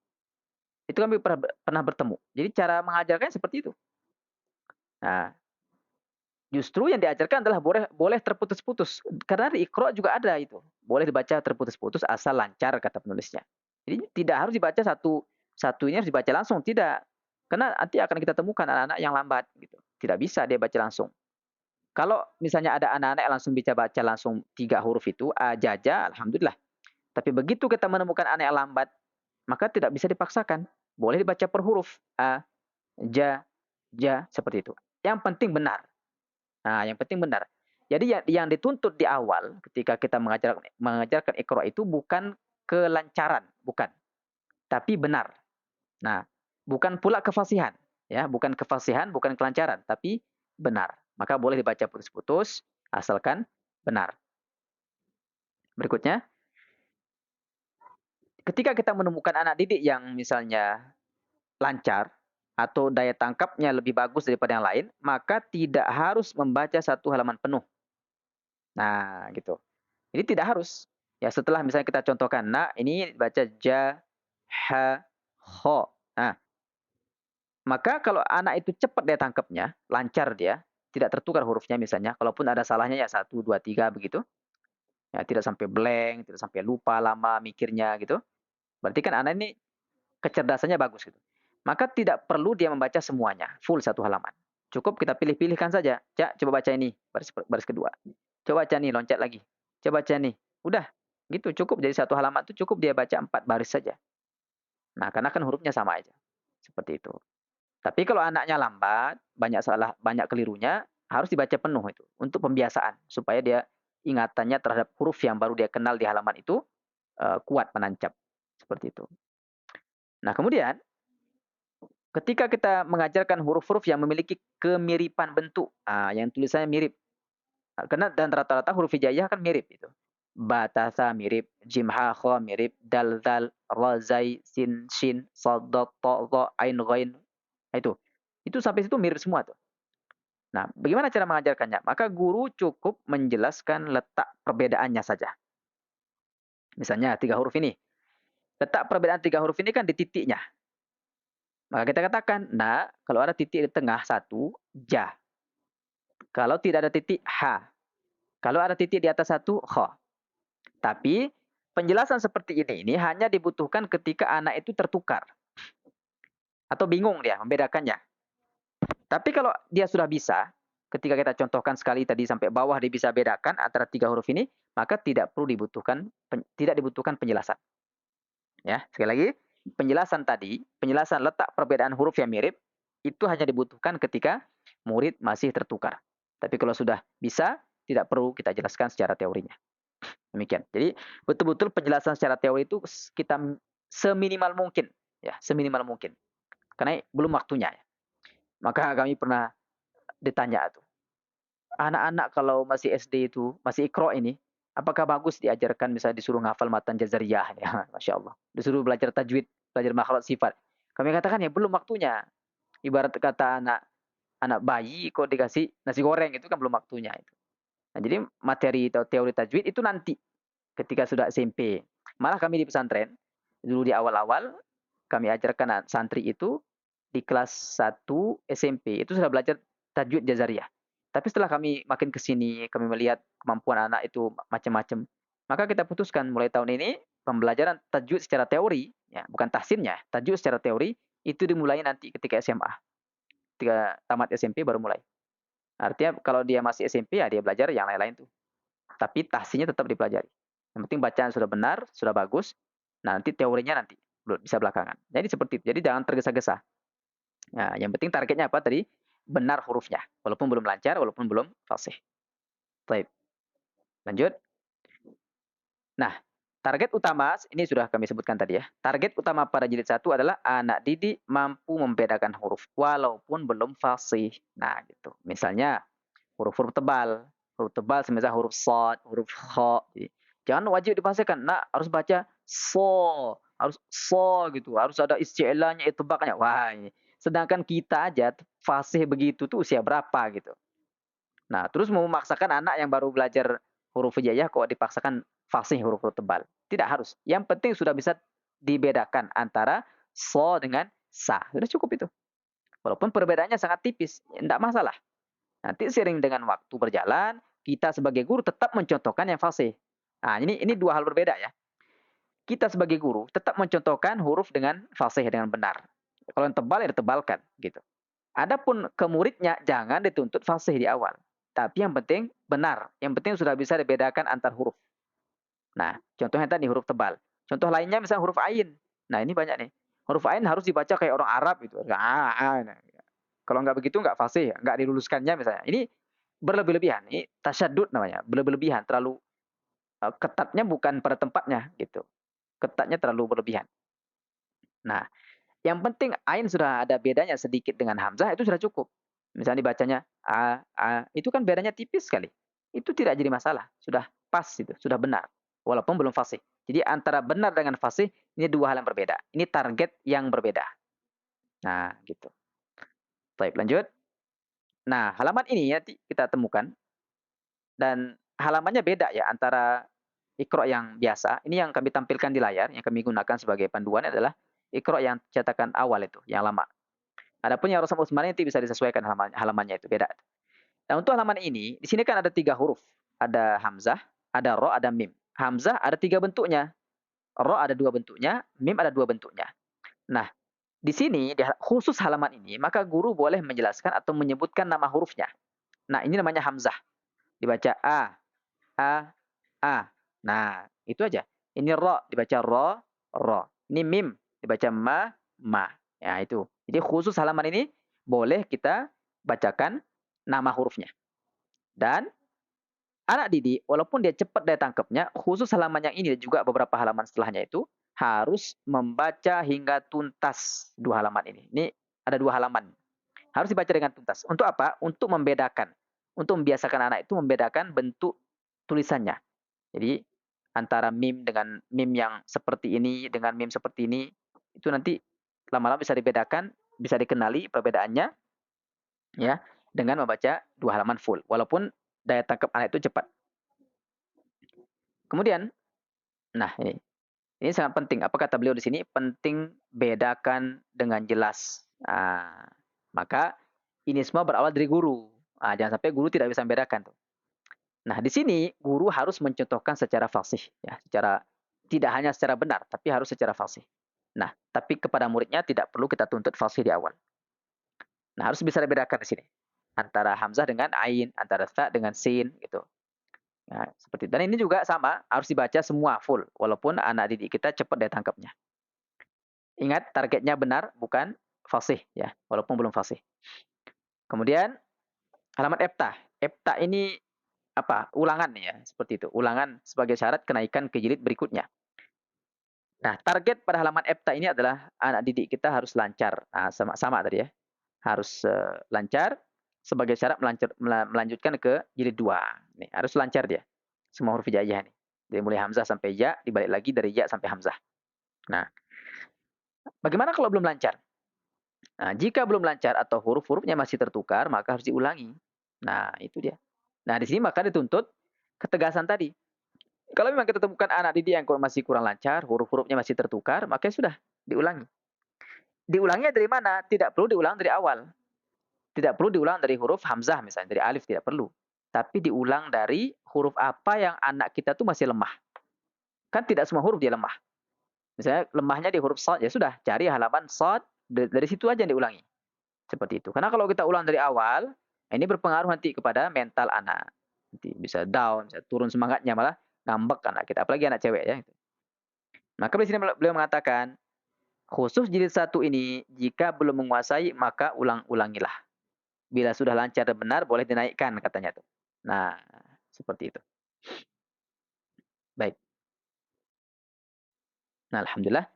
A: Itu kami pernah bertemu. Jadi cara mengajarkan seperti itu. Nah, justru yang diajarkan adalah boleh terputus-putus. Karena di Iqra juga ada itu. Boleh dibaca terputus-putus asal lancar kata penulisnya. Jadi tidak harus dibaca satu ini harus dibaca langsung, tidak. Karena nanti akan kita temukan anak-anak yang lambat gitu. Tidak bisa dia baca langsung. Kalau misalnya ada anak-anak yang langsung bisa baca langsung 3 huruf itu, a, jaja, alhamdulillah. Tapi begitu kita menemukan anak yang lambat, maka tidak bisa dipaksakan. Boleh dibaca per huruf. A, ja, seperti itu. Yang penting benar. Nah, yang penting benar. Jadi yang dituntut di awal ketika kita mengajarkan Iqra itu bukan kelancaran, bukan, tapi benar. Nah, bukan pula kefasihan, ya, bukan kefasihan, bukan kelancaran, tapi benar. Maka boleh dibaca putus-putus asalkan benar. Berikutnya, ketika kita menemukan anak didik yang misalnya lancar atau daya tangkapnya lebih bagus daripada yang lain, maka tidak harus membaca satu halaman penuh. Nah, gitu. Jadi tidak harus. Ya setelah misalnya kita contohkan, nah ini baca ja, ha, ho. Nah, maka kalau anak itu cepat dia tangkapnya, lancar dia, tidak tertukar hurufnya misalnya, kalaupun ada salahnya ya satu, dua, tiga begitu, ya tidak sampai blank, tidak sampai lupa lama mikirnya gitu. Berarti kan anak ini kecerdasannya bagus gitu. Maka tidak perlu dia membaca semuanya, full satu halaman. Cukup kita pilih-pilihkan saja. Cak, coba baca ini, baris, baris kedua. Coba baca nih, loncat lagi. Coba baca nih. Udah, gitu cukup. Jadi satu halaman itu cukup dia baca 4 baris saja. Nah, karena kan hurufnya sama aja. Seperti itu. Tapi kalau anaknya lambat, banyak salah, banyak kelirunya, harus dibaca penuh itu. Untuk pembiasaan. Supaya dia ingatannya terhadap huruf yang baru dia kenal di halaman itu, kuat menancap. Seperti itu. Nah, kemudian ketika kita mengajarkan huruf-huruf yang memiliki kemiripan bentuk, yang tulisannya mirip. Karena dan rata-rata huruf hijaiyah kan mirip itu. Ba, ta, tha mirip, jim, ha, kha mirip, dal, dzal, ra, zai, sin, shin, shad, dad, ta, dha, ain, ghain. Nah, itu. Itu sampai situ mirip semua tuh. Nah, bagaimana cara mengajarkannya? Maka guru cukup menjelaskan letak perbedaannya saja. Misalnya 3 huruf ini. Letak perbedaan 3 huruf ini kan di titiknya. Maka kita katakan, nah, kalau ada titik di tengah satu, ja. Kalau tidak ada titik, ha. Kalau ada titik di atas satu, kha. Tapi penjelasan seperti ini hanya dibutuhkan ketika anak itu tertukar atau bingung dia membedakannya. Tapi kalau dia sudah bisa, ketika kita contohkan sekali tadi sampai bawah dia bisa bedakan antara 3 huruf ini, maka tidak dibutuhkan penjelasan. Ya, sekali lagi, penjelasan letak perbedaan huruf yang mirip itu hanya dibutuhkan ketika murid masih tertukar. Tapi kalau sudah bisa, tidak perlu kita jelaskan secara teorinya. Demikian. Jadi betul-betul penjelasan secara teori itu kita seminimal mungkin, ya, seminimal mungkin. Karena belum waktunya. Ya. Maka kami pernah ditanya tuh, anak-anak kalau masih SD itu, masih ikro ini, apakah bagus diajarkan misalnya disuruh ngafal matan jazariyah ya, Masya Allah. Disuruh belajar tajwid, belajar makhraj sifat. Kami katakan ya belum waktunya. Ibarat kata anak anak bayi kok dikasih nasi goreng itu kan belum waktunya itu. Nah, jadi materi atau teori tajwid itu nanti ketika sudah SMP. Malah kami di pesantren, dulu di awal-awal kami ajarkan santri itu di kelas 1 SMP itu sudah belajar tajwid jazariyah. Tapi setelah kami makin ke sini, kami melihat kemampuan anak itu macam-macam. Maka kita putuskan mulai tahun ini pembelajaran tajwid secara teori, ya, bukan tahsinnya, tajwid secara teori itu dimulai nanti ketika SMA. Ketika tamat SMP baru mulai. Artinya kalau dia masih SMP ya dia belajar yang lain-lain tuh. Tapi tahsinnya tetap dipelajari. Yang penting bacaan sudah benar, sudah bagus. Nah, nanti teorinya nanti bisa belakangan. Jadi seperti itu. Jadi jangan tergesa-gesa. Nah, yang penting targetnya apa tadi? Benar hurufnya. Walaupun belum lancar, walaupun belum fasih. Baik. Lanjut. Nah, target utama ini sudah kami sebutkan tadi ya. Target utama pada jilid 1 adalah anak didik mampu membedakan huruf walaupun belum fasih. Nah, gitu. Misalnya huruf-huruf tebal. Huruf tebal semisal huruf shad, huruf kha. Jangan wajib difasihkan. Nah, harus baca so, harus so gitu. Harus ada isti'lanya, itbaqnya. Wah, ini. Sedangkan kita aja fasih begitu tuh usia berapa gitu. Nah, terus mau memaksakan anak yang baru belajar huruf hijaiyah kok dipaksakan fasih huruf-huruf tebal. Tidak harus. Yang penting sudah bisa dibedakan antara so dengan sa. Sudah cukup itu. Walaupun perbedaannya sangat tipis, tidak masalah. Nanti sering dengan waktu berjalan, kita sebagai guru tetap mencontohkan yang fasih. Nah, ini dua hal berbeda ya. Kita sebagai guru tetap mencontohkan huruf dengan fasih dengan benar. Kalau yang tebal ya ditebalkan gitu. Adapun ke muridnya jangan dituntut fasih di awal. Tapi yang penting benar. Yang penting sudah bisa dibedakan antar huruf. Nah, contohnya tadi huruf tebal. Contoh lainnya misalnya huruf ain. Nah, ini banyak nih. Huruf ain harus dibaca kayak orang Arab gitu. Nah, Kalau nggak begitu nggak fasih, nggak diluluskannya misalnya. Ini berlebih-lebihan, ini tasyaddud namanya, berlebih-lebihan, terlalu, ketatnya bukan pada tempatnya gitu, ketatnya terlalu berlebihan. Nah, yang penting ain sudah ada bedanya sedikit dengan hamzah itu sudah cukup. Misalnya dibacanya itu kan bedanya tipis sekali. Itu tidak jadi masalah, sudah pas itu, sudah benar. Walaupun belum fasih. Jadi antara benar dengan fasih ini dua hal yang berbeda. Ini target yang berbeda. Nah, gitu. Baik, lanjut. Nah, halaman ini nanti kita temukan dan halamannya beda ya antara Iqra yang biasa. Ini yang kami tampilkan di layar, yang kami gunakan sebagai panduan adalah Iqra yang cetakan awal itu, yang lama. Adapun yang Rasam Utsmani nanti bisa disesuaikan halamannya itu beda. Nah, untuk halaman ini, di sini kan ada 3 huruf. Ada hamzah, ada ro, ada mim. Hamzah ada 3 bentuknya, ro ada 2 bentuknya, mim ada 2 bentuknya. Nah, di sini khusus halaman ini, maka guru boleh menjelaskan atau menyebutkan nama hurufnya. Nah, ini namanya hamzah. Dibaca a, a. Nah, itu aja. Ini ro, dibaca ro, ro. Ini mim, dibaca ma, ma. Ya, itu. Jadi khusus halaman ini boleh kita bacakan nama hurufnya. Dan anak didik, walaupun dia cepat daya tangkapnya, khusus halaman yang ini dan juga beberapa halaman setelahnya itu harus membaca hingga tuntas dua halaman ini. Ini ada dua halaman. Harus dibaca dengan tuntas. Untuk apa? Untuk membedakan. Untuk membiasakan anak itu membedakan bentuk tulisannya. Jadi antara mim dengan mim yang seperti ini dengan mim seperti ini itu nanti lama-lama bisa dibedakan, bisa dikenali perbedaannya ya dengan membaca dua halaman full. Walaupun daya tangkap anak itu cepat. Kemudian, nah ini sangat penting. Apa kata beliau di sini? Penting bedakan dengan jelas. Nah, maka ini semua berawal dari guru. Nah, jangan sampai guru tidak bisa membedakan tuh. Nah, di sini guru harus mencontohkan secara fasih, ya, secara tidak hanya secara benar, tapi harus secara fasih. Nah, tapi kepada muridnya tidak perlu kita tuntut fasih di awal. Nah, harus bisa dibedakan di sini antara hamzah dengan ain, antara ta dengan sin, gitu. Nah, seperti itu. Dan ini juga sama, harus dibaca semua full, walaupun anak didik kita cepat dia tangkapnya. Ingat, targetnya benar, bukan fasih, ya, walaupun belum fasih. Kemudian halaman eftah. Eftah ini apa? Ulangan ya, seperti itu. Ulangan sebagai syarat kenaikan ke jilid berikutnya. Nah, target pada halaman eftah ini adalah anak didik kita harus lancar. Nah, sama tadi ya. Harus lancar sebagai syarat melanjutkan ke jilid 2. Nih, harus lancar dia. Semua huruf hijaiyah nih. Dari mulai hamzah sampai ya, dibalik lagi dari ya sampai hamzah. Nah, bagaimana kalau belum lancar? Nah, jika belum lancar atau huruf-hurufnya masih tertukar, maka harus diulangi. Nah, itu dia. Nah, di sini maka dituntut ketegasan tadi. Kalau memang kita temukan anak didik yang masih kurang lancar, huruf-hurufnya masih tertukar, maka sudah diulangi. Diulangnya dari mana? Tidak perlu diulang dari awal. Tidak perlu diulang dari huruf hamzah misalnya, dari alif tidak perlu. Tapi diulang dari huruf apa yang anak kita tuh masih lemah. Kan tidak semua huruf dia lemah. Misalnya lemahnya di huruf shad, ya sudah, cari halaman shad, dari situ aja yang diulangi. Seperti itu. Karena kalau kita ulang dari awal, ini berpengaruh nanti kepada mental anak. Nanti bisa down, bisa turun semangatnya, malah ngambek anak kita. Apalagi anak cewek ya. Maka di sini beliau mengatakan, khusus jilid satu ini, jika belum menguasai, maka ulang-ulangilah. Bila sudah lancar dan benar, boleh dinaikkan, katanya tuh. Nah, seperti itu. Baik. Nah, alhamdulillah.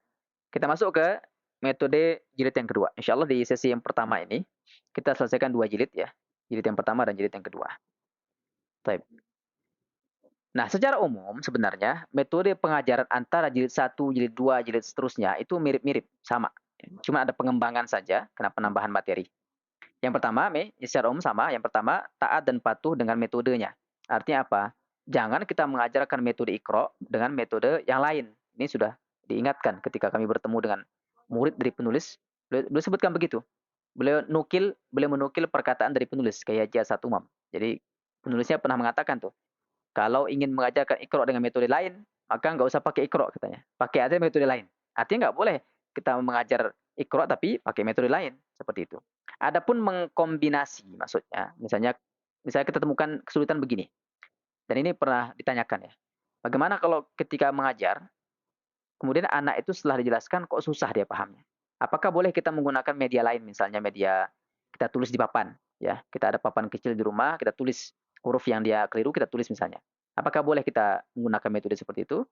A: Kita masuk ke metode jilid yang kedua. Insya Allah di sesi yang pertama ini, kita selesaikan dua jilid ya. Jilid yang pertama dan jilid yang kedua. Baik. Nah, secara umum sebenarnya metode pengajaran antara jilid satu, jilid 2, jilid seterusnya itu mirip-mirip, sama. Cuma ada pengembangan saja karena penambahan materi. Yang pertama, secara umum sama. Yang pertama, taat dan patuh dengan metodenya. Artinya apa? Jangan kita mengajarkan metode Iqra dengan metode yang lain. Ini sudah diingatkan ketika kami bertemu dengan murid dari penulis. Beliau sebutkan begitu. Beliau menukil perkataan dari penulis, kayak Jazat Umam. Jadi penulisnya pernah mengatakan tuh, kalau ingin mengajarkan Iqra dengan metode lain, maka nggak usah pakai Iqra katanya. Pakai aja metode lain. Artinya nggak boleh kita mengajar Iqra tapi pakai metode lain. Seperti itu. Adapun mengkombinasi maksudnya, misalnya kita temukan kesulitan begini. Dan ini pernah ditanyakan ya. Bagaimana kalau ketika mengajar, kemudian anak itu setelah dijelaskan kok susah dia pahamnya. Apakah boleh kita menggunakan media lain, misalnya media kita tulis di papan, ya. Kita ada papan kecil di rumah, kita tulis huruf yang dia keliru, kita tulis misalnya. Apakah boleh kita menggunakan metode seperti itu?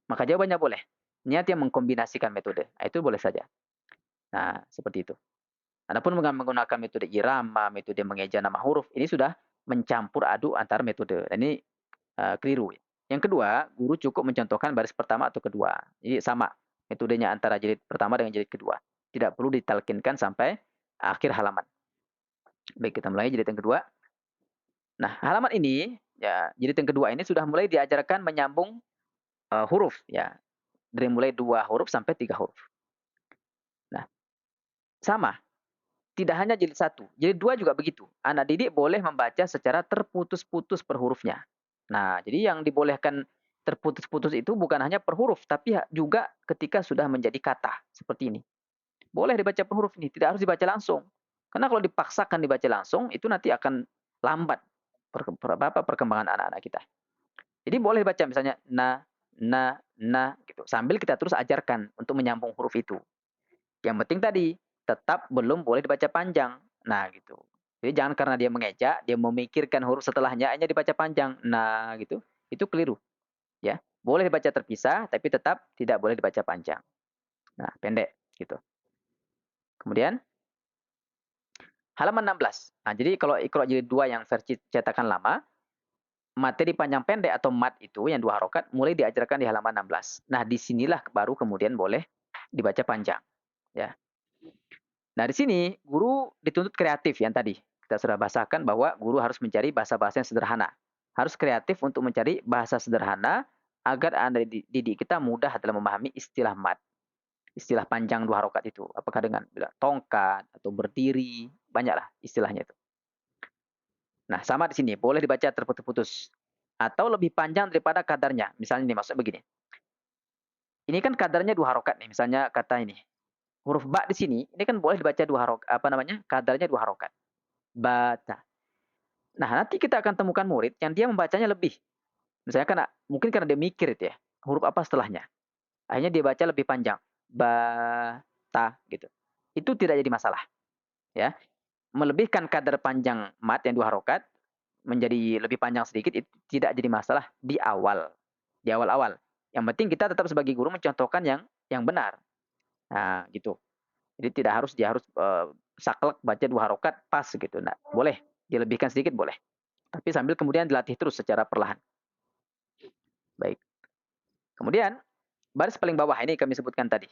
A: Maka jawabannya boleh. Niat yang mengkombinasikan metode, nah, itu boleh saja. Nah, seperti itu. Adapun dengan menggunakan metode irama, metode mengeja nama huruf, ini sudah mencampur aduk antar metode. Dan ini keliru. Yang kedua, guru cukup mencontohkan baris pertama atau kedua. Jadi sama metodenya antara jilid pertama dengan jilid kedua. Tidak perlu ditalkinkan sampai akhir halaman. Baik, kita mulai jilid yang kedua. Nah, halaman ini, ya, jilid yang kedua ini sudah mulai diajarkan menyambung huruf, ya, dari mulai 2 huruf sampai 3 huruf. Nah, sama, tidak hanya jilid 1, jilid 2 juga begitu. Anak didik boleh membaca secara terputus-putus per hurufnya. Nah, jadi yang dibolehkan terputus-putus itu bukan hanya per huruf, tapi juga ketika sudah menjadi kata, seperti ini. Boleh dibaca per huruf ini, tidak harus dibaca langsung. Karena kalau dipaksakan dibaca langsung, itu nanti akan lambat perkembangan anak-anak kita. Jadi boleh baca misalnya na gitu. Sambil kita terus ajarkan untuk menyambung huruf itu. Yang penting tadi tetap belum boleh dibaca panjang. Nah, gitu. Jadi jangan karena dia mengeja, dia memikirkan huruf setelahnya hanya dibaca panjang. Nah, gitu. Itu keliru, ya. Boleh dibaca terpisah tapi tetap tidak boleh dibaca panjang. Nah, pendek gitu. Kemudian halaman 16. Nah, jadi kalau Iqra jilid 2 yang versi cetakan lama, materi panjang pendek atau mat itu yang 2 harokat mulai diajarkan di halaman 16. Nah, disinilah baru kemudian boleh dibaca panjang, ya. Nah, di sini guru dituntut kreatif yang tadi kita sudah bahasakan bahwa guru harus mencari bahasa-bahasa yang sederhana. Harus kreatif untuk mencari bahasa sederhana agar anak didik kita mudah dalam memahami istilah mat. Istilah panjang 2 harokat itu. Apakah dengan tongkat atau berdiri, banyaklah istilahnya itu. Nah, sama di sini, boleh dibaca terputus-putus atau lebih panjang daripada kadarnya. Misalnya ini maksudnya begini. Ini kan kadarnya 2 harokat nih, misalnya kata ini. Huruf ba di sini, ini kan boleh dibaca 2 harokat, apa namanya? Kadarnya 2 harokat. Bata. Nah, nanti kita akan temukan murid yang dia membacanya lebih. Misalnya karena mungkin karena dia mikir itu ya, huruf apa setelahnya. Akhirnya dia baca lebih panjang. Bata gitu. Itu tidak jadi masalah, ya. Melebihkan kadar panjang mat yang 2 harokat menjadi lebih panjang sedikit itu tidak jadi masalah di awal. Di awal-awal. Yang penting kita tetap sebagai guru mencontohkan yang benar. Nah, gitu. Jadi tidak harus dia harus saklek baca 2 harokat pas gitu. Nah, boleh dilebihkan sedikit boleh. Tapi sambil kemudian dilatih terus secara perlahan. Baik. Kemudian baris paling bawah ini kami sebutkan tadi.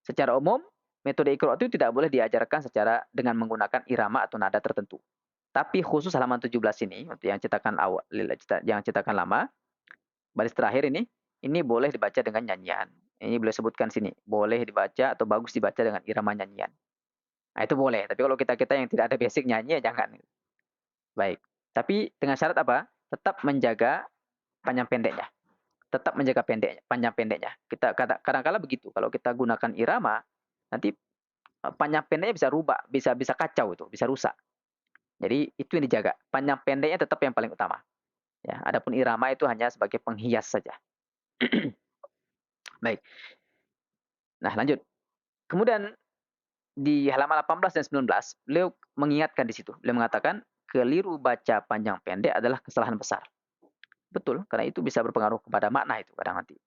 A: Secara umum, metode Iqra itu tidak boleh diajarkan secara dengan menggunakan irama atau nada tertentu. Tapi khusus halaman 17 ini, untuk yang cetakan awal, yang cetakan lama, baris terakhir ini boleh dibaca dengan nyanyian. Ini boleh sebutkan sini, boleh dibaca atau bagus dibaca dengan irama nyanyian. Nah, itu boleh. Tapi kalau kita-kita yang tidak ada basic nyanyi ya jangan. Baik. Tapi dengan syarat apa? Tetap menjaga panjang pendeknya. Tetap menjaga panjang pendeknya. Kita kadang-kala begitu. Kalau kita gunakan irama, nanti panjang pendeknya bisa rubah, bisa bisa kacau itu, bisa rusak. Jadi itu yang dijaga. Panjang pendeknya tetap yang paling utama. Ya, adapun irama itu hanya sebagai penghias saja. Baik. Nah, lanjut. Kemudian di halaman 18 dan 19, beliau mengingatkan di situ. Beliau mengatakan, keliru baca panjang pendek adalah kesalahan besar. Betul, karena itu bisa berpengaruh kepada makna itu kadang nanti.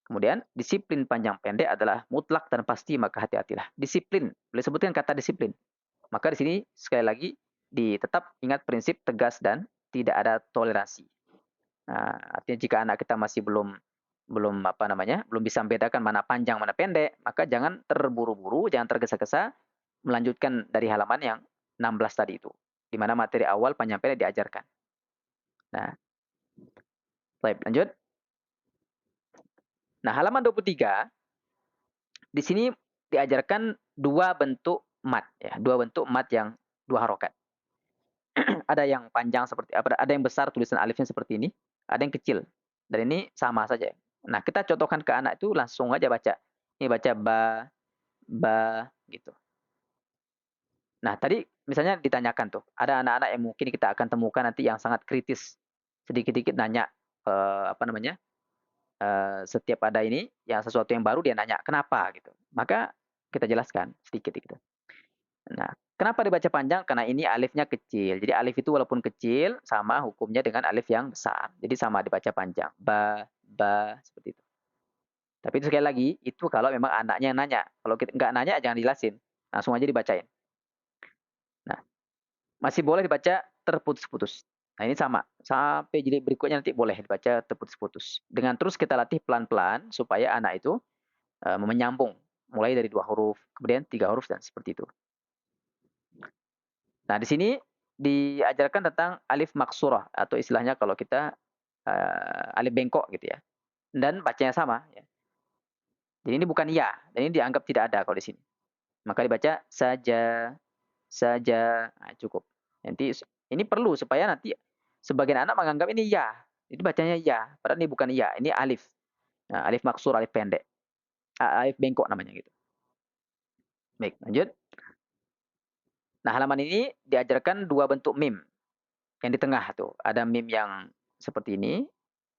A: Kemudian, disiplin panjang pendek adalah mutlak dan pasti, maka hati-hatilah. Disiplin, beliau sebutkan kata disiplin. Maka di sini sekali lagi tetap ingat prinsip tegas dan tidak ada toleransi. Nah, artinya jika anak kita masih belum belum apa namanya, belum bisa membedakan mana panjang mana pendek, maka jangan terburu-buru, jangan tergesa-gesa melanjutkan dari halaman yang 16 tadi itu, di mana materi awal panjang pendek diajarkan. Nah, baik, lanjut. Nah, halaman 23 di sini diajarkan 2 bentuk mat ya, 2 bentuk mat yang 2 harokat. Ada yang panjang seperti apa, ada yang besar tulisan alifnya seperti ini, ada yang kecil. Dan ini sama saja. Nah, kita contohkan ke anak itu langsung aja baca. Ini baca ba gitu. Nah, tadi misalnya ditanyakan tuh, ada anak-anak yang mungkin kita akan temukan nanti yang sangat kritis. Sedikit-dikit nanya apa namanya? Setiap ada ini yang sesuatu yang baru dia nanya, "Kenapa?" gitu. Maka kita jelaskan sedikit gitu. Nah, Kenapa dibaca panjang? Karena ini alifnya kecil. Jadi alif itu walaupun kecil sama hukumnya dengan alif yang besar. Jadi sama dibaca panjang. Ba, seperti itu. Tapi itu sekali lagi, itu kalau memang anaknya yang nanya. Kalau kita nggak nanya, jangan dijelasin. Langsung aja dibacain. Nah, masih boleh dibaca terputus-putus. Nah, ini sama. Sampai jilid berikutnya nanti boleh dibaca terputus-putus. Dengan terus kita latih pelan-pelan supaya anak itu menyambung. Mulai dari 2 huruf, kemudian 3 huruf, dan seperti itu. Nah, di sini diajarkan tentang alif maksurah atau istilahnya kalau kita alif bengkok gitu ya. Dan bacanya sama ya. Jadi ini bukan ya, dan ini dianggap tidak ada kalau di sini. Maka dibaca saja, saja, nah, cukup. Nanti ini perlu supaya nanti sebagian anak menganggap ini ya. Jadi bacanya ya, padahal ini bukan ya, ini alif. Nah, alif maksur, alif pendek. Alif bengkok namanya gitu. Baik, lanjut. Nah, halaman ini diajarkan 2 bentuk mim. Yang di tengah tuh, ada mim yang seperti ini,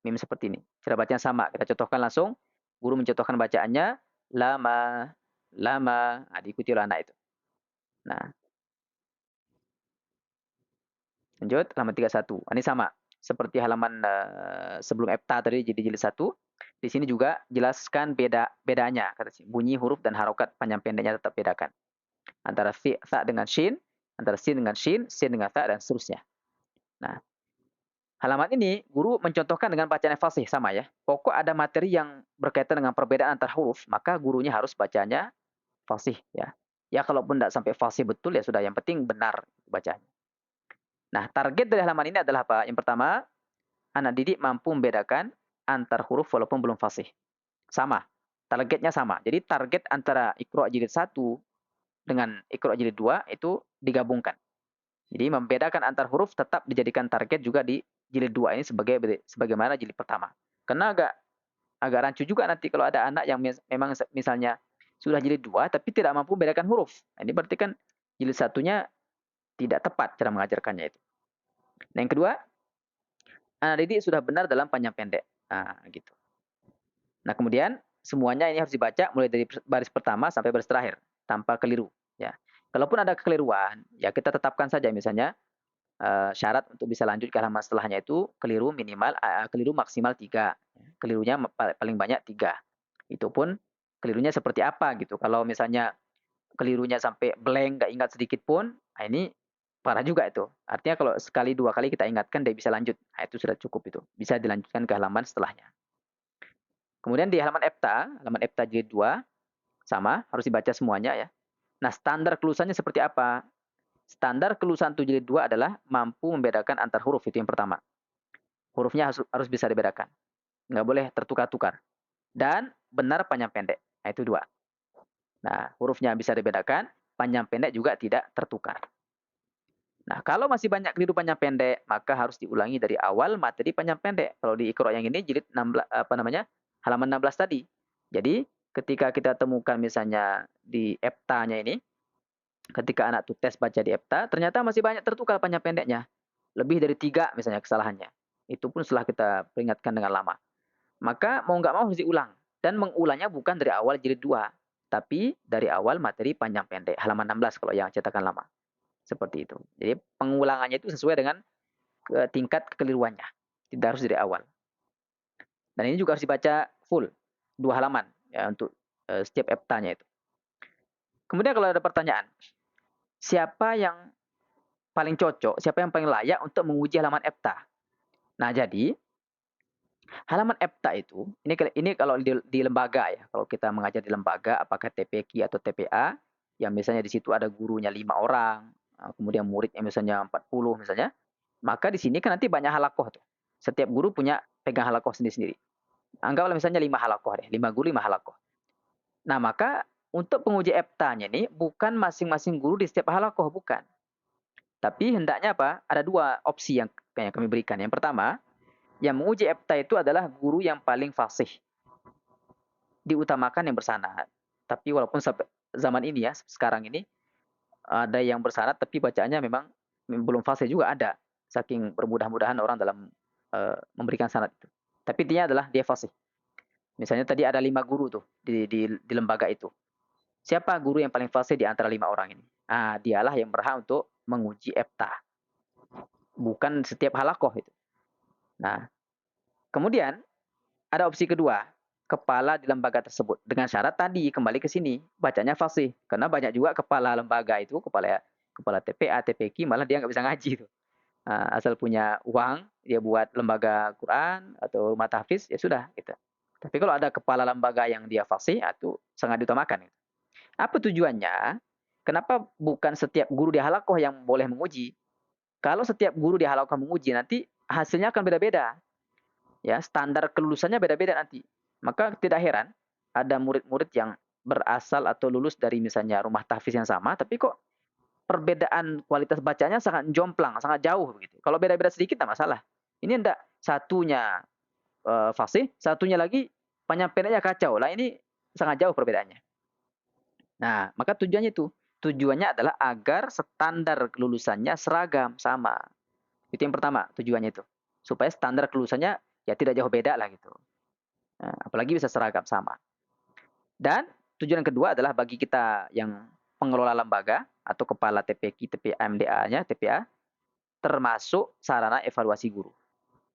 A: mim seperti ini. Cara bacanya sama, kita contohkan langsung. Guru mencontohkan bacaannya, lama, lama. Nah, diikuti oleh anak itu. Nah, lanjut, halaman 31. Ini sama, seperti halaman sebelum EPTA tadi, jadi jilid 1. Di sini juga jelaskan bedanya, kata sini. Bunyi huruf dan harokat panjang pendeknya tetap bedakan. Antara tha dengan shin, antara sin dengan shin, sin dengan tha, dan seterusnya. Nah, halaman ini guru mencontohkan dengan bacaan fasih sama ya. Pokok ada materi yang berkaitan dengan perbedaan antar huruf, maka gurunya harus bacanya fasih ya. Ya kalaupun tidak sampai fasih betul ya sudah, yang penting benar bacanya. Nah, target dari halaman ini adalah apa? Yang pertama, anak didik mampu membedakan antar huruf walaupun belum fasih. Sama. Targetnya sama. Jadi target antara Iqra jilid 1 dengan Iqra jilid 2 itu digabungkan. Jadi membedakan antar huruf tetap dijadikan target juga di jilid 2 ini sebagaimana jilid pertama. Karena agak rancu juga nanti kalau ada anak yang memang misalnya sudah jilid 2 tapi tidak mampu membedakan huruf. Nah, ini berarti kan jilid satunya tidak tepat cara mengajarkannya itu. Nah, yang kedua, anak didik sudah benar dalam panjang pendek. Nah, gitu. Nah, kemudian semuanya ini harus dibaca mulai dari baris pertama sampai baris terakhir tanpa keliru ya. Kalaupun ada kekeliruan, ya kita tetapkan saja misalnya syarat untuk bisa lanjut ke halaman setelahnya itu keliru maksimal 3. Kelirunya paling banyak 3. Itu pun kelirunya seperti apa gitu. Kalau misalnya kelirunya sampai blank, nggak ingat sedikit pun, nah ini parah juga itu. Artinya kalau sekali 2 kali kita ingatkan dia bisa lanjut. Nah, itu sudah cukup itu. Bisa dilanjutkan ke halaman setelahnya. Kemudian di halaman EPTA jilid 2 sama, harus dibaca semuanya ya. Nah, standar kelulusannya seperti apa? Standar kelulusan jilid 2 adalah mampu membedakan antar huruf, itu yang pertama. Hurufnya harus bisa dibedakan. Nggak boleh tertukar-tukar. Dan benar panjang pendek. Nah, itu 2. Nah, hurufnya bisa dibedakan, panjang pendek juga tidak tertukar. Nah, kalau masih banyak keliru panjang pendek, maka harus diulangi dari awal materi panjang pendek. Kalau di Iqra yang ini jilid 16 halaman 16 tadi. Jadi, ketika kita temukan misalnya di EPTA-nya ini, ketika anak tuh tes baca di EPTA, ternyata masih banyak tertukar panjang pendeknya. Lebih dari 3 misalnya kesalahannya. Itu pun setelah kita peringatkan dengan lama. Maka mau nggak mau harus diulang. Dan mengulangnya bukan dari awal jilid 2, tapi dari awal materi panjang pendek, halaman 16 kalau yang cetakan lama. Seperti itu. Jadi pengulangannya itu sesuai dengan tingkat kekeliruannya. Tidak harus dari awal. Dan ini juga harus dibaca full, 2 halaman ya untuk setiap EPTA-nya itu. Kemudian kalau ada pertanyaan, siapa yang paling cocok, siapa yang paling layak untuk menguji halaman EPTA? Nah, jadi halaman EPTA itu, ini kalau di lembaga ya, kalau kita mengajar di lembaga, apakah TPQ atau TPA, yang misalnya di situ ada gurunya 5 orang, kemudian muridnya misalnya 40 misalnya, maka di sini kan nanti banyak halakoh tuh. Setiap guru punya pegang halakoh sendiri-sendiri. Anggaplah misalnya 5 halakoh deh, 5 guru 5 halakoh. Nah, maka untuk penguji EPTA-nya ini bukan masing-masing guru di setiap halakoh, bukan. Tapi hendaknya apa? Ada 2 opsi yang kami berikan. Yang pertama, yang menguji EPTA itu adalah guru yang paling fasih. Diutamakan yang bersanad. Tapi walaupun sampai zaman ini ya, sekarang ini ada yang bersanad tapi bacaannya memang belum fasih juga ada. Saking bermudah-mudahan orang dalam memberikan sanad itu. Tapi intinya adalah dia fasih. Misalnya tadi ada 5 guru tuh di lembaga itu. Siapa guru yang paling fasih di antara 5 orang ini? Dialah yang berhak untuk menguji EPTA, bukan setiap halakoh itu. Nah, kemudian ada opsi kedua, kepala di lembaga tersebut. Dengan syarat tadi kembali ke sini, bacanya fasih. Karena banyak juga kepala lembaga itu, kepala TPA, TPQ, malah dia nggak bisa ngaji tuh. Asal punya uang, dia buat lembaga Quran atau rumah tahfiz, ya sudah gitu. Tapi kalau ada kepala lembaga yang dia fasih, itu sangat diutamakan. Gitu. Apa tujuannya? Kenapa bukan setiap guru di halakoh yang boleh menguji? Kalau setiap guru di halakoh menguji, nanti hasilnya akan beda-beda. Ya, standar kelulusannya beda-beda nanti. Maka tidak heran ada murid-murid yang berasal atau lulus dari misalnya rumah tahfiz yang sama, tapi kok perbedaan kualitas bacanya sangat jomplang, sangat jauh begitu. Kalau beda-beda sedikit tidak masalah. Ini enggak, satunya fasih, satunya lagi penyampaiannya kacau. Lah ini sangat jauh perbedaannya. Nah, maka tujuannya itu. Tujuannya adalah agar standar kelulusannya seragam, sama. Itu yang pertama, tujuannya itu. Supaya standar kelulusannya ya tidak jauh beda lah gitu. Nah, apalagi bisa seragam, sama. Dan tujuan yang kedua adalah bagi kita yang pengelola lembaga atau kepala TPQ, TPA, MDA-nya, TPA, termasuk sarana evaluasi guru.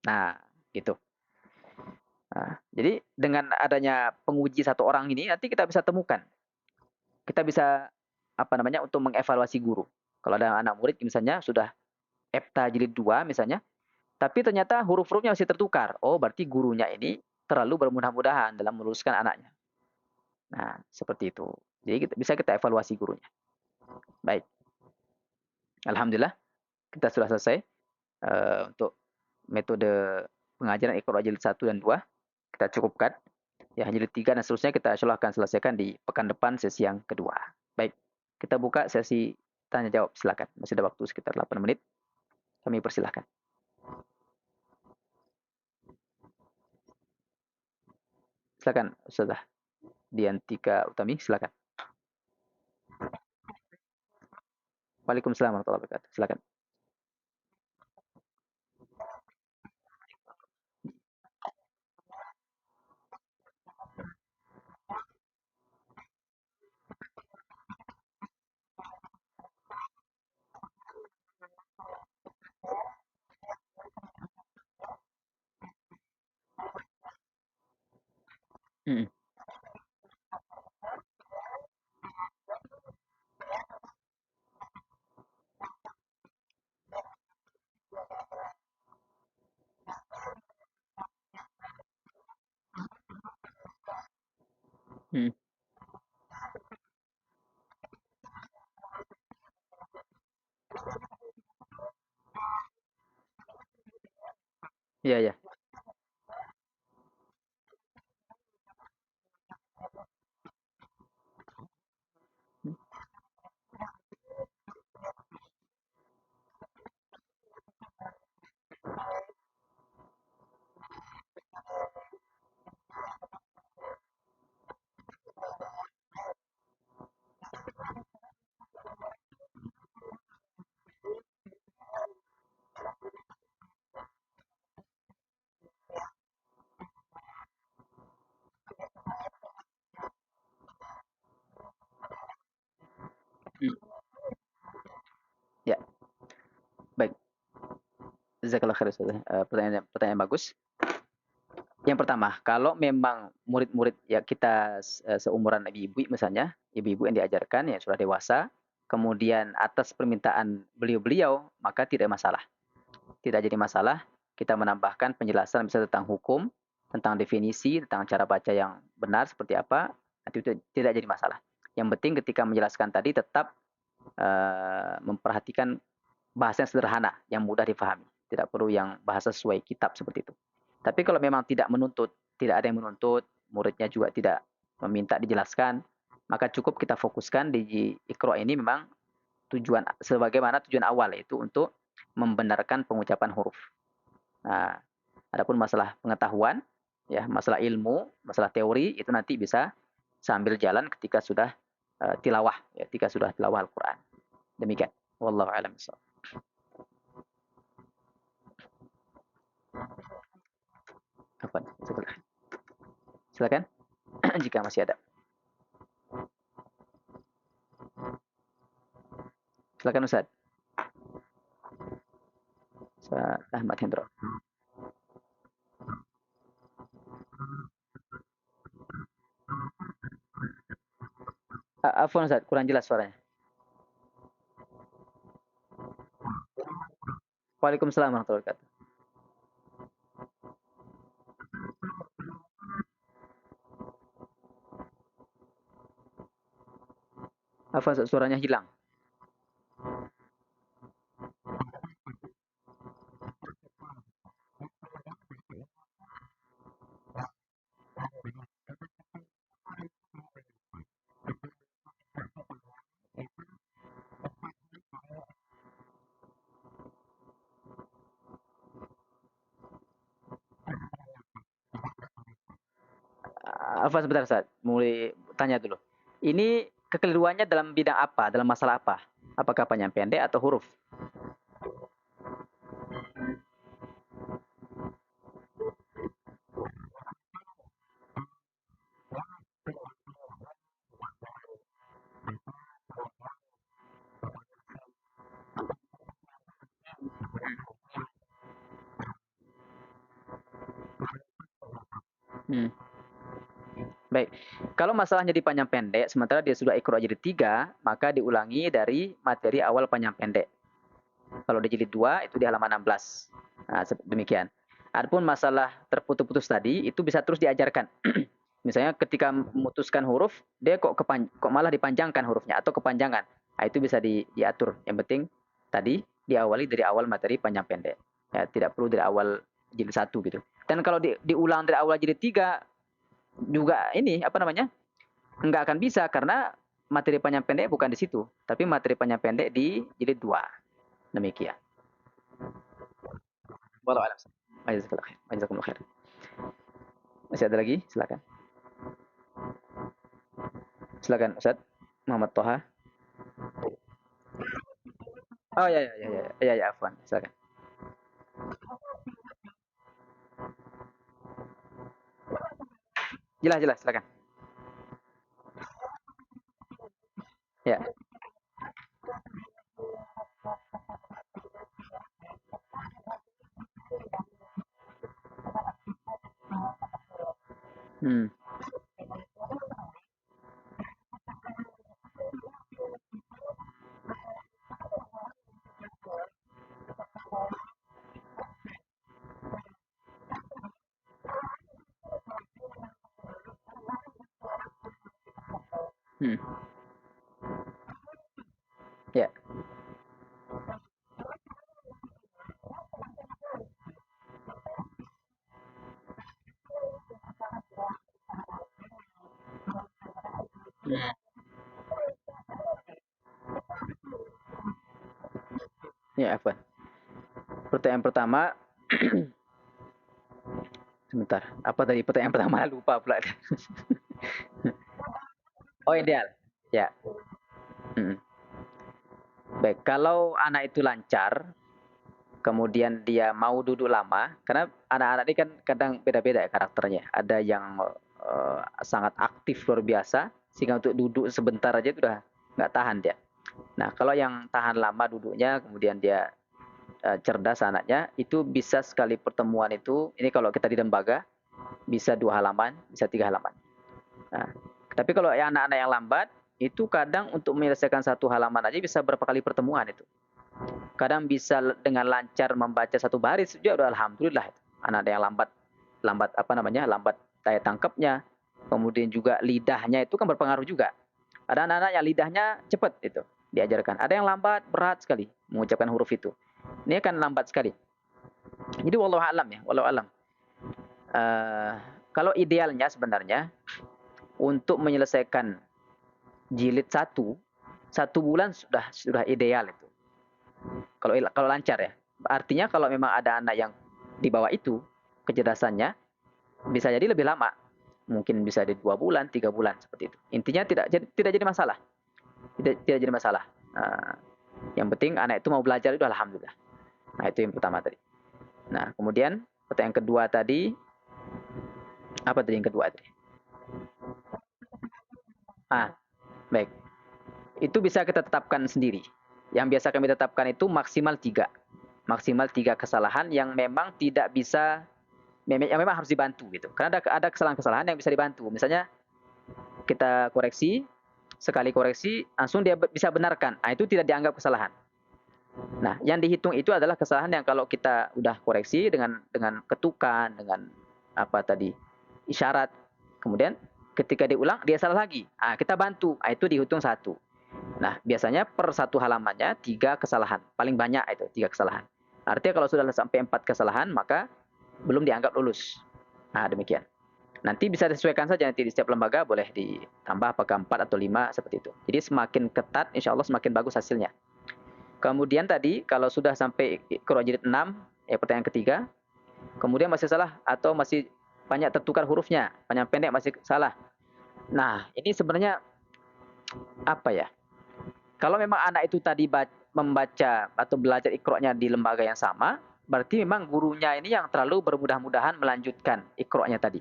A: Nah, gitu. Nah, jadi dengan adanya penguji satu orang ini, nanti kita bisa temukan. Kita bisa untuk mengevaluasi guru. Kalau ada anak murid misalnya sudah EPTA jilid 2 misalnya, tapi ternyata huruf-hurufnya masih tertukar. Oh, berarti gurunya ini terlalu bermudah-mudahan dalam meluluskan anaknya. Nah, seperti itu. Jadi bisa kita evaluasi gurunya. Baik. Alhamdulillah kita sudah selesai untuk metode pengajaran Iqra jilid 1 dan 2. Kita cukupkan. Ya, jilid 3 dan seterusnya kita insyaallah akan selesaikan di pekan depan sesi yang kedua. Baik. Kita buka sesi tanya jawab, silakan. Masih ada waktu sekitar 8 menit. Kami persilahkan. Silakan Ustazah Diantika Utami, silakan. Waalaikumsalam warahmatullahi wabarakatuh. Silakan. Hmm. Hmm. Iya, ya. Hmm. Ya, baik. Jazakallah khair Ustazah. Pertanyaan bagus. Yang pertama, kalau memang murid-murid ya kita seumuran ibu-ibu misalnya, ibu-ibu yang diajarkan yang sudah dewasa, kemudian atas permintaan beliau-beliau, maka tidak masalah. Tidak jadi masalah, kita menambahkan penjelasan misalnya tentang hukum, tentang definisi, tentang cara baca yang benar seperti apa, itu tidak jadi masalah. Yang penting ketika menjelaskan tadi tetap memperhatikan bahasa yang sederhana, yang mudah difahami. Tidak perlu yang bahasa sesuai kitab seperti itu. Tapi kalau memang tidak menuntut, tidak ada yang menuntut, muridnya juga tidak meminta dijelaskan, maka cukup kita fokuskan di Iqra ini memang tujuan sebagaimana tujuan awal, yaitu untuk membenarkan pengucapan huruf. Nah, adapun masalah pengetahuan, ya, masalah ilmu, masalah teori itu nanti bisa sambil jalan ketika sudah tilawah, ya, ketika sudah tilawah Al-Qur'an. Demikian. Wallahu a'lam bishawab. Apa? Silakan jika masih ada. Silakan Ustaz. Ustaz Ahmad Hendro. Afwan Ustaz, kurang jelas suaranya. Waalaikumsalam warahmatullahi wabarakatuh. Afwan Ustaz, suaranya hilang. Afwan sebentar Ustaz, mulai tanya dulu. Ini kekeliruannya dalam bidang apa? Dalam masalah apa? Apakah panjang pendek atau huruf? Hmm. Baik, kalau masalahnya di panjang pendek, sementara dia sudah ikro jadi 3, maka diulangi dari materi awal panjang pendek. Kalau di jilid 2, itu di halaman 16. Nah, demikian. Adapun masalah terputus-putus tadi, itu bisa terus diajarkan. Misalnya ketika memutuskan huruf, dia kok malah dipanjangkan hurufnya, atau kepanjangan. Nah, itu bisa diatur. Yang penting, tadi diawali dari awal materi panjang pendek. Ya, tidak perlu dari awal jilid 1 gitu. Dan kalau diulang dari awal jilid 3, juga ini apa namanya nggak akan bisa karena materi panjang pendek bukan di situ, tapi materi panjang pendek di jilid 2. Demikian. Wallahu a'lam. Jazakumullah khair. Masih ada lagi? Silakan. Silakan Ustaz Muhammad Toha. Oh ya ya ya ya ya, ya afwan. Silakan. Jelas jelas silakan. Ya. Hmm. Hmm. Ya. Hmm. Ya afwan. Pertanyaan pertama sebentar. Apa tadi pertanyaan pertama lupa pula. Oh ideal. Ya. Hmm. Baik, kalau anak itu lancar, kemudian dia mau duduk lama, karena anak-anak ini kan kadang beda-beda ya karakternya. Ada yang sangat aktif luar biasa, sehingga untuk duduk sebentar aja itu udah nggak tahan dia. Nah, kalau yang tahan lama duduknya, kemudian dia cerdas anaknya, itu bisa sekali pertemuan itu, ini kalau kita di lembaga, bisa 2 halaman, bisa 3 halaman. Nah, tapi kalau anak-anak yang lambat, itu kadang untuk menyelesaikan 1 halaman aja bisa berapa kali pertemuan itu. Kadang bisa dengan lancar membaca 1 baris juga udah alhamdulillah. Anak yang lambat lambat apa namanya lambat daya tangkapnya, kemudian juga lidahnya itu kan berpengaruh juga. Ada anak-anak yang lidahnya cepat itu diajarkan. Ada yang lambat berat sekali mengucapkan huruf itu. Ini kan lambat sekali. Jadi wallahu alam ya, wallahu alam. Uh, Kalau idealnya sebenarnya untuk menyelesaikan jilid 1 bulan sudah ideal itu. Kalau lancar ya. Artinya kalau memang ada anak yang di bawah itu kecerdasannya bisa jadi lebih lama. Mungkin bisa di 2 bulan, 3 bulan seperti itu. Intinya tidak jadi masalah. Tidak jadi masalah. Yang penting anak itu mau belajar itu alhamdulillah. Nah itu yang pertama tadi. Nah kemudian pertanyaan kedua tadi apa tadi yang kedua tadi? Ah baik. Itu bisa kita tetapkan sendiri. Yang biasa kami tetapkan itu maksimal 3. Maksimal 3 kesalahan yang memang tidak bisa, yang memang harus dibantu gitu. Karena ada kesalahan-kesalahan yang bisa dibantu. Misalnya kita koreksi, sekali koreksi langsung dia bisa benarkan. Nah, itu tidak dianggap kesalahan. Nah, yang dihitung itu adalah kesalahan yang kalau kita udah koreksi dengan ketukan, dengan apa tadi, isyarat, kemudian ketika diulang dia salah lagi. Ah, kita bantu. Ah, itu dihitung 1. Nah, biasanya per 1 halamannya 3 kesalahan. Paling banyak itu 3 kesalahan. Artinya kalau sudah sampai 4 kesalahan, maka belum dianggap lulus. Nah, demikian. Nanti bisa disesuaikan saja, nanti di setiap lembaga boleh ditambah apakah 4 atau 5 seperti itu. Jadi semakin ketat, insya Allah semakin bagus hasilnya. Kemudian tadi kalau sudah sampai Iqra jilid 6, ya pertanyaan ketiga, kemudian masih salah atau masih banyak tertukar hurufnya, panjang pendek masih salah. Nah, ini sebenarnya apa ya? Kalau memang anak itu tadi membaca atau belajar Iqra-nya di lembaga yang sama, berarti memang gurunya ini yang terlalu bermudah-mudahan melanjutkan Iqra-nya tadi.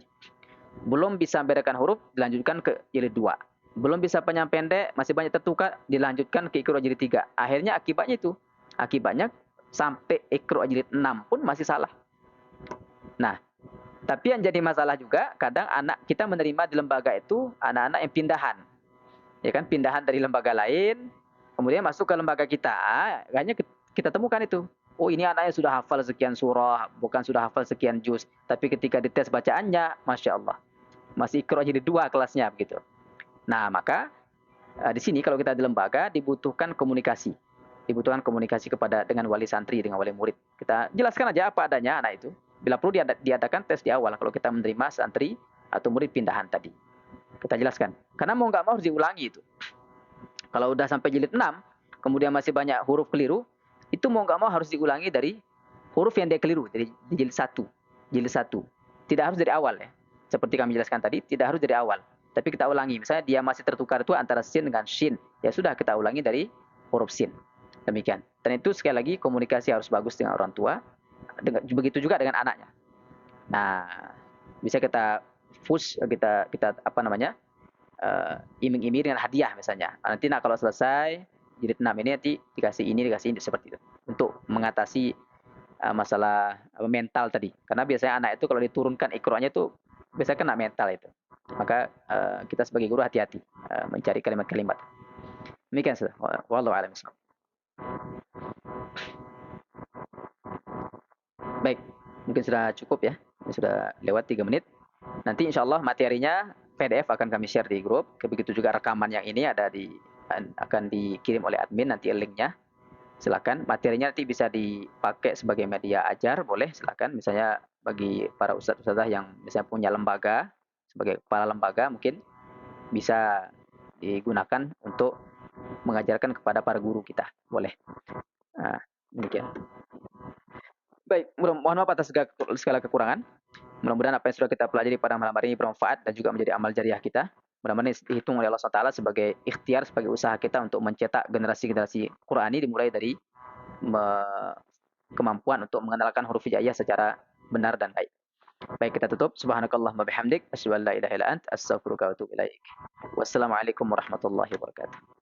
A: Belum bisa membedakan huruf, dilanjutkan ke jilid 2. Belum bisa panjang pendek, masih banyak tertukar, dilanjutkan ke Iqra jilid 3. Akhirnya akibatnya itu, akibatnya sampai Iqra jilid 6 pun masih salah. Nah, tapi yang jadi masalah juga, kadang anak kita menerima di lembaga itu anak-anak yang pindahan. Ya kan, pindahan dari lembaga lain, kemudian masuk ke lembaga kita. Hanya kita temukan itu. Oh, ini anaknya sudah hafal sekian surah, bukan sudah hafal sekian juz. Tapi ketika dites bacaannya, Masya Allah, masih Iqra jadi 2 kelasnya begitu. Nah, maka di sini kalau kita di lembaga dibutuhkan komunikasi. Dibutuhkan komunikasi dengan wali santri, dengan wali murid. Kita jelaskan aja apa adanya anak itu. Bila perlu diadakan tes di awal kalau kita menerima santri atau murid pindahan tadi. Kita jelaskan. Karena mau nggak mau harus diulangi itu. Kalau udah sampai jilid 6, kemudian masih banyak huruf keliru, itu mau nggak mau harus diulangi dari huruf yang dia keliru, dari jilid 1. Jilid 1. Tidak harus dari awal ya. Seperti kami jelaskan tadi, tidak harus dari awal. Tapi kita ulangi. Misalnya dia masih tertukar itu antara sin dengan shin. Ya sudah, kita ulangi dari huruf sin. Demikian. Dan itu sekali lagi komunikasi harus bagus dengan orang tua. Begitu juga dengan anaknya. Nah, bisa kita push, kita apa namanya, iming-iming dengan hadiah misalnya. Nanti kalau selesai jilid 6 ini nanti dikasih ini seperti itu. Untuk mengatasi masalah mental tadi. Karena biasanya anak itu kalau diturunkan Iqra-nya itu biasanya kena mental itu. Maka kita sebagai guru hati-hati mencari kalimat-kalimat. Demikian sudah. Wallahu a'lam bishawab. Baik, mungkin sudah cukup ya. Ini sudah lewat 3 menit. Nanti insya Allah materinya PDF akan kami share di grup. Begitu juga rekaman yang ini akan dikirim oleh admin nanti linknya. Silakan. Materinya nanti bisa dipakai sebagai media ajar, boleh silakan. Misalnya bagi para ustadz-ustadzah yang misalnya punya lembaga, sebagai kepala lembaga mungkin bisa digunakan untuk mengajarkan kepada para guru kita. Boleh. Nah, demikian. Baik, mohon maaf atas segala kekurangan. Mudah-mudahan apa yang sudah kita pelajari pada malam hari ini bermanfaat dan juga menjadi amal jariah kita. Mudah-mudahan dihitung oleh Allah SWT sebagai ikhtiar, sebagai usaha kita untuk mencetak generasi-generasi Qurani dimulai dari kemampuan untuk mengenalkan huruf hijaiyah secara benar dan baik. Baik, kita tutup. Subhanakallahumma bihamdik, asyhadu an la ilaha illa anta, astaghfiruka wa atubu ilaik. Wassalamualaikum warahmatullahi wabarakatuh.